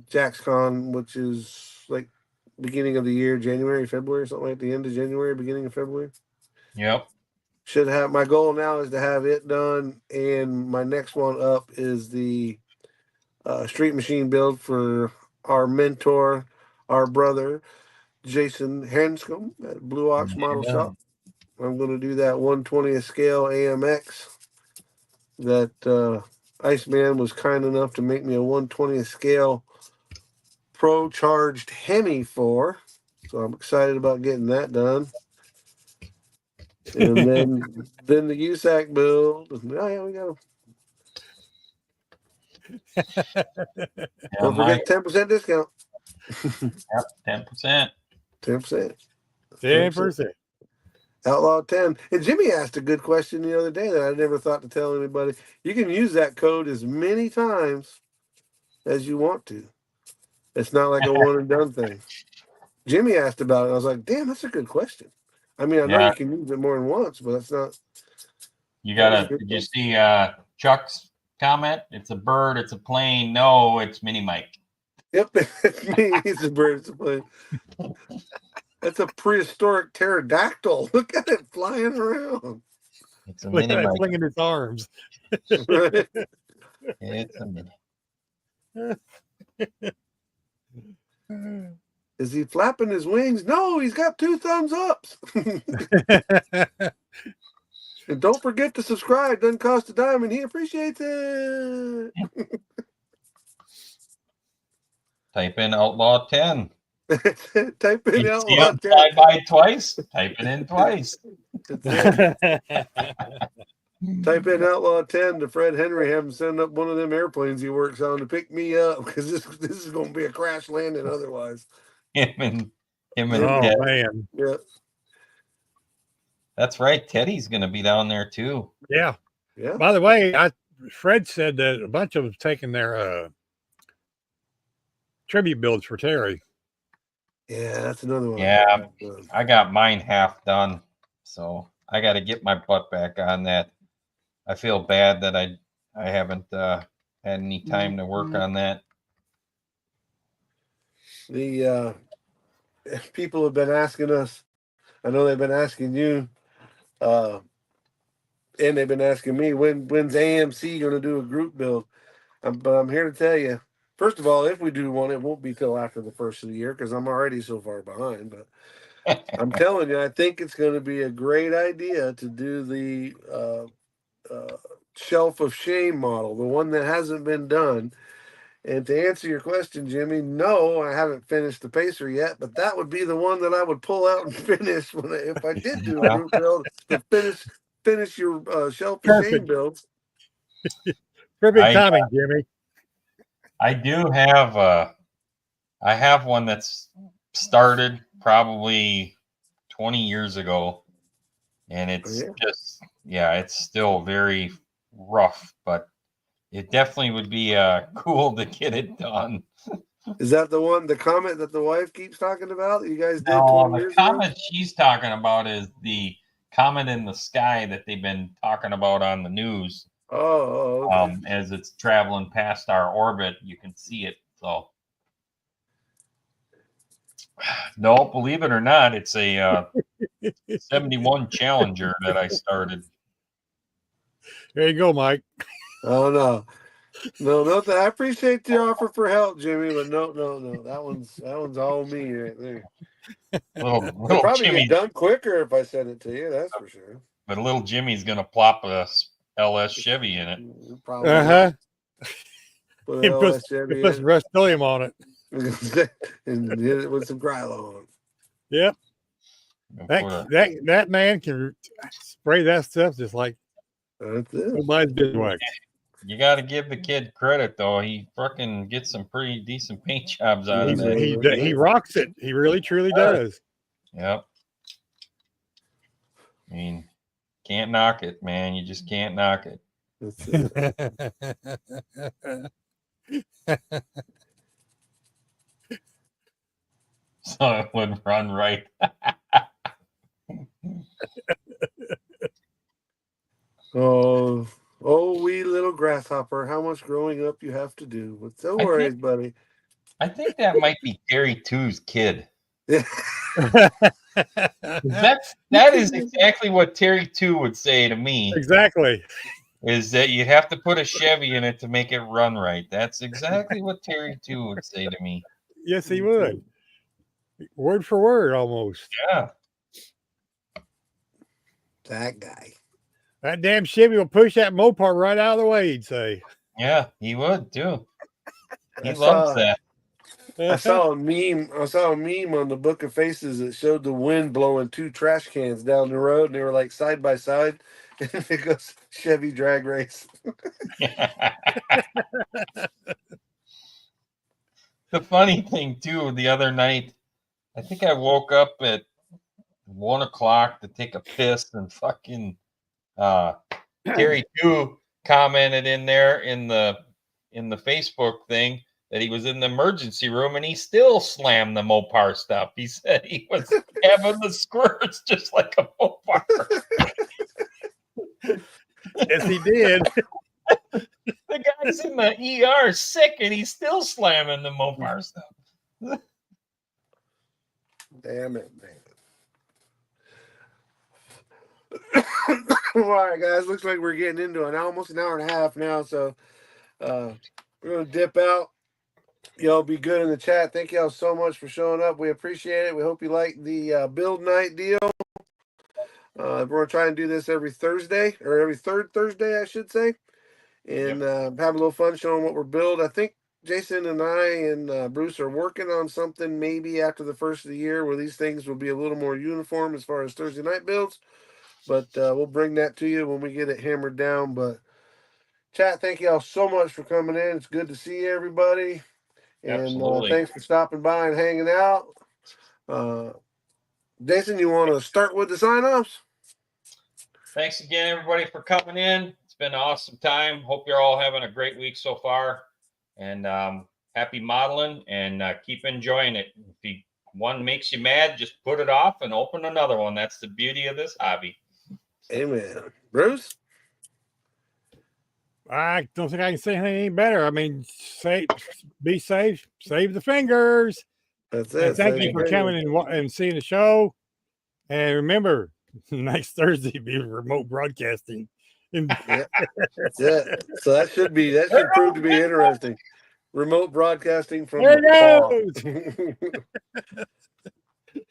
JaxCon, which is like beginning of the year, January, February, something like the end of January, beginning of February. Yep. Should have my goal now is to have it done, and my next one up is the street machine build for our mentor, our brother, Jason Hanscom at Blue Ox Model Shop. I'm going to do that 1/20th scale AMX that Iceman was kind enough to make me a 1/20th scale Pro Charged Hemi for. So I'm excited about getting that done. And then the USAC build. Oh yeah, we got them. Don't forget 10% discount. Yep, 10%. 10%. 10%. Outlaw 10. And Jimmy asked a good question the other day that I never thought to tell anybody. You can use that code as many times as you want to. It's not like a one and done thing. Jimmy asked about it. And I was like, damn, that's a good question. I mean, I know you can use it more than once, but that's not. Did you see Chuck's comment? It's a bird, it's a plane. No, it's Mini Mike. Yep, it's me. He's a bird. It's a plane. That's a prehistoric pterodactyl. Look at it flying around. It's a Mini Mike. Flinging its arms. Right? It's a Mini. Is he flapping his wings? No, he's got 2 thumbs ups. And don't forget to subscribe. Doesn't cost a dime, and he appreciates it. Type in Outlaw 10. Type in You Outlaw 10. Type by twice. Type it in twice. Type in Outlaw 10 to Fred Henry. Have him send up one of them airplanes he works on to pick me up, because this is going to be a crash landing otherwise. Him and oh Ted. Man. Yeah. That's right. Teddy's going to be down there too. Yeah. Yeah. By the way, Fred said that a bunch of them taking their tribute builds for Terry. Yeah, that's another one. Yeah, I got mine half done, so I got to get my butt back on that. I feel bad that I haven't had any time to work on that. The people have been asking us. I know they've been asking you, and they've been asking me when's AMC going to do a group build. But I'm here to tell you. First of all, if we do one, it won't be till after the first of the year because I'm already so far behind. But I'm telling you, I think it's going to be a great idea to do the shelf of shame model, the one that hasn't been done. And to answer your question, Jimmy, no, I haven't finished the Pacer yet, but that would be the one that I would pull out and finish if I did do a group build to finish your shelf of shame Perfect. builds. Perfect timing, Jimmy. I do have I have one that's started probably 20 years ago, and it's just it's still very rough, but it definitely would be cool to get it done. Is that the comment that the wife keeps talking about that you guys did No, 20 the years comment ago? she's talking about is the comet in the sky that they've been talking about on the news. Okay. As it's traveling past our orbit, you can see it. So, no, believe it or not, it's a 71 Challenger that I started. There you go, Mike. Oh no. No. I appreciate the offer for help, Jimmy, but no. That one's all me right there. It'd probably Jimmy, get done quicker if I sent it to you. That's for sure. But little Jimmy's gonna plop a LS Chevy in it. Put Chevy some Rust-Oleum on it. And hit it with some Krylon. Yep. That man can spray that stuff just like nobody's business. You got to give the kid credit, though. He fucking gets some pretty decent paint jobs out of that. He rocks it. He really, truly does. Yep. I mean, can't knock it, man. You just can't knock it. That's it. So it would run right. Oh, wee little grasshopper! How much growing up you have to do? But no worries, buddy. I think that might be Terry 2's kid. that is exactly what Terry 2 would say to me. Exactly. Is that you have to put a Chevy in it to make it run right. That's exactly what Terry 2 would say to me. Yes, he would. Word for word, almost. Yeah. That guy. That damn Chevy will push that Mopar right out of the way, he'd say. Yeah, he would too. He loves that. I saw a meme on the Book of Faces that showed the wind blowing two trash cans down the road, and they were like side by side. And it goes Chevy drag race. The funny thing too, the other night, I think I woke up at 1 o'clock to take a piss, and fucking Terry 2 commented in there in the Facebook thing that he was in the emergency room and he still slammed the Mopar stuff. He said he was having the squirts just like a Mopar. Yes, he did. The guy's in the ER sick and he's still slamming the Mopar stuff. Damn it, man. All right, guys. Looks like we're getting into almost an hour and a half now. So we're going to dip out. Y'all be good in the chat. Thank y'all so much for showing up. We appreciate it. We hope you like the build night deal. We're going to try and do this every Thursday, or every third Thursday, I should say. And have a little fun showing what we're building. I think Jason and I and Bruce are working on something maybe after the first of the year where these things will be a little more uniform as far as Thursday night builds. But we'll bring that to you when we get it hammered down. But chat, thank y'all so much for coming in. It's good to see everybody. And thanks for stopping by and hanging out. Jason, you want to start with the sign-offs? Thanks again, everybody, for coming in. It's been an awesome time. Hope you're all having a great week so far. And happy modeling, and keep enjoying it. If one makes you mad, just put it off and open another one. That's the beauty of this hobby. Amen. Bruce? I don't think I can say anything better. I mean, be safe, save the fingers. That's And it. thank you for coming and seeing the show. And remember, next Thursday be remote broadcasting. Yeah. Yeah. So that should prove to be interesting. Remote broadcasting from there the it bar.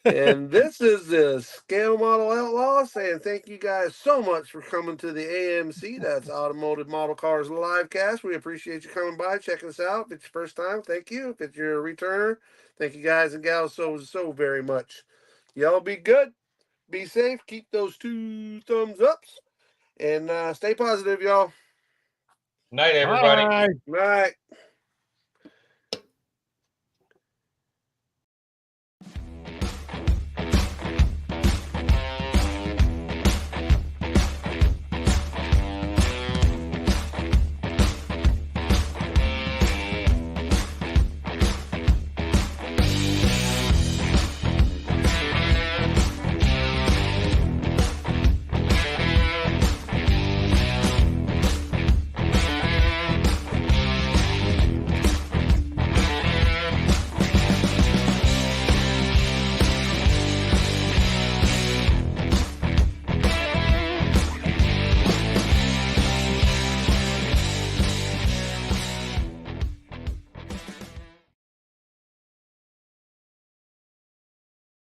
And this is the Scale Model Outlaw saying thank you guys so much for coming to the AMC. That's Automotive Model Cars Live Cast. We appreciate you coming by, checking us out. If it's your first time, thank you. If it's your returner, thank you guys and gals so very much. Y'all be good, be safe, keep those 2 thumbs ups, and stay positive, y'all. Night, everybody. Bye. Night.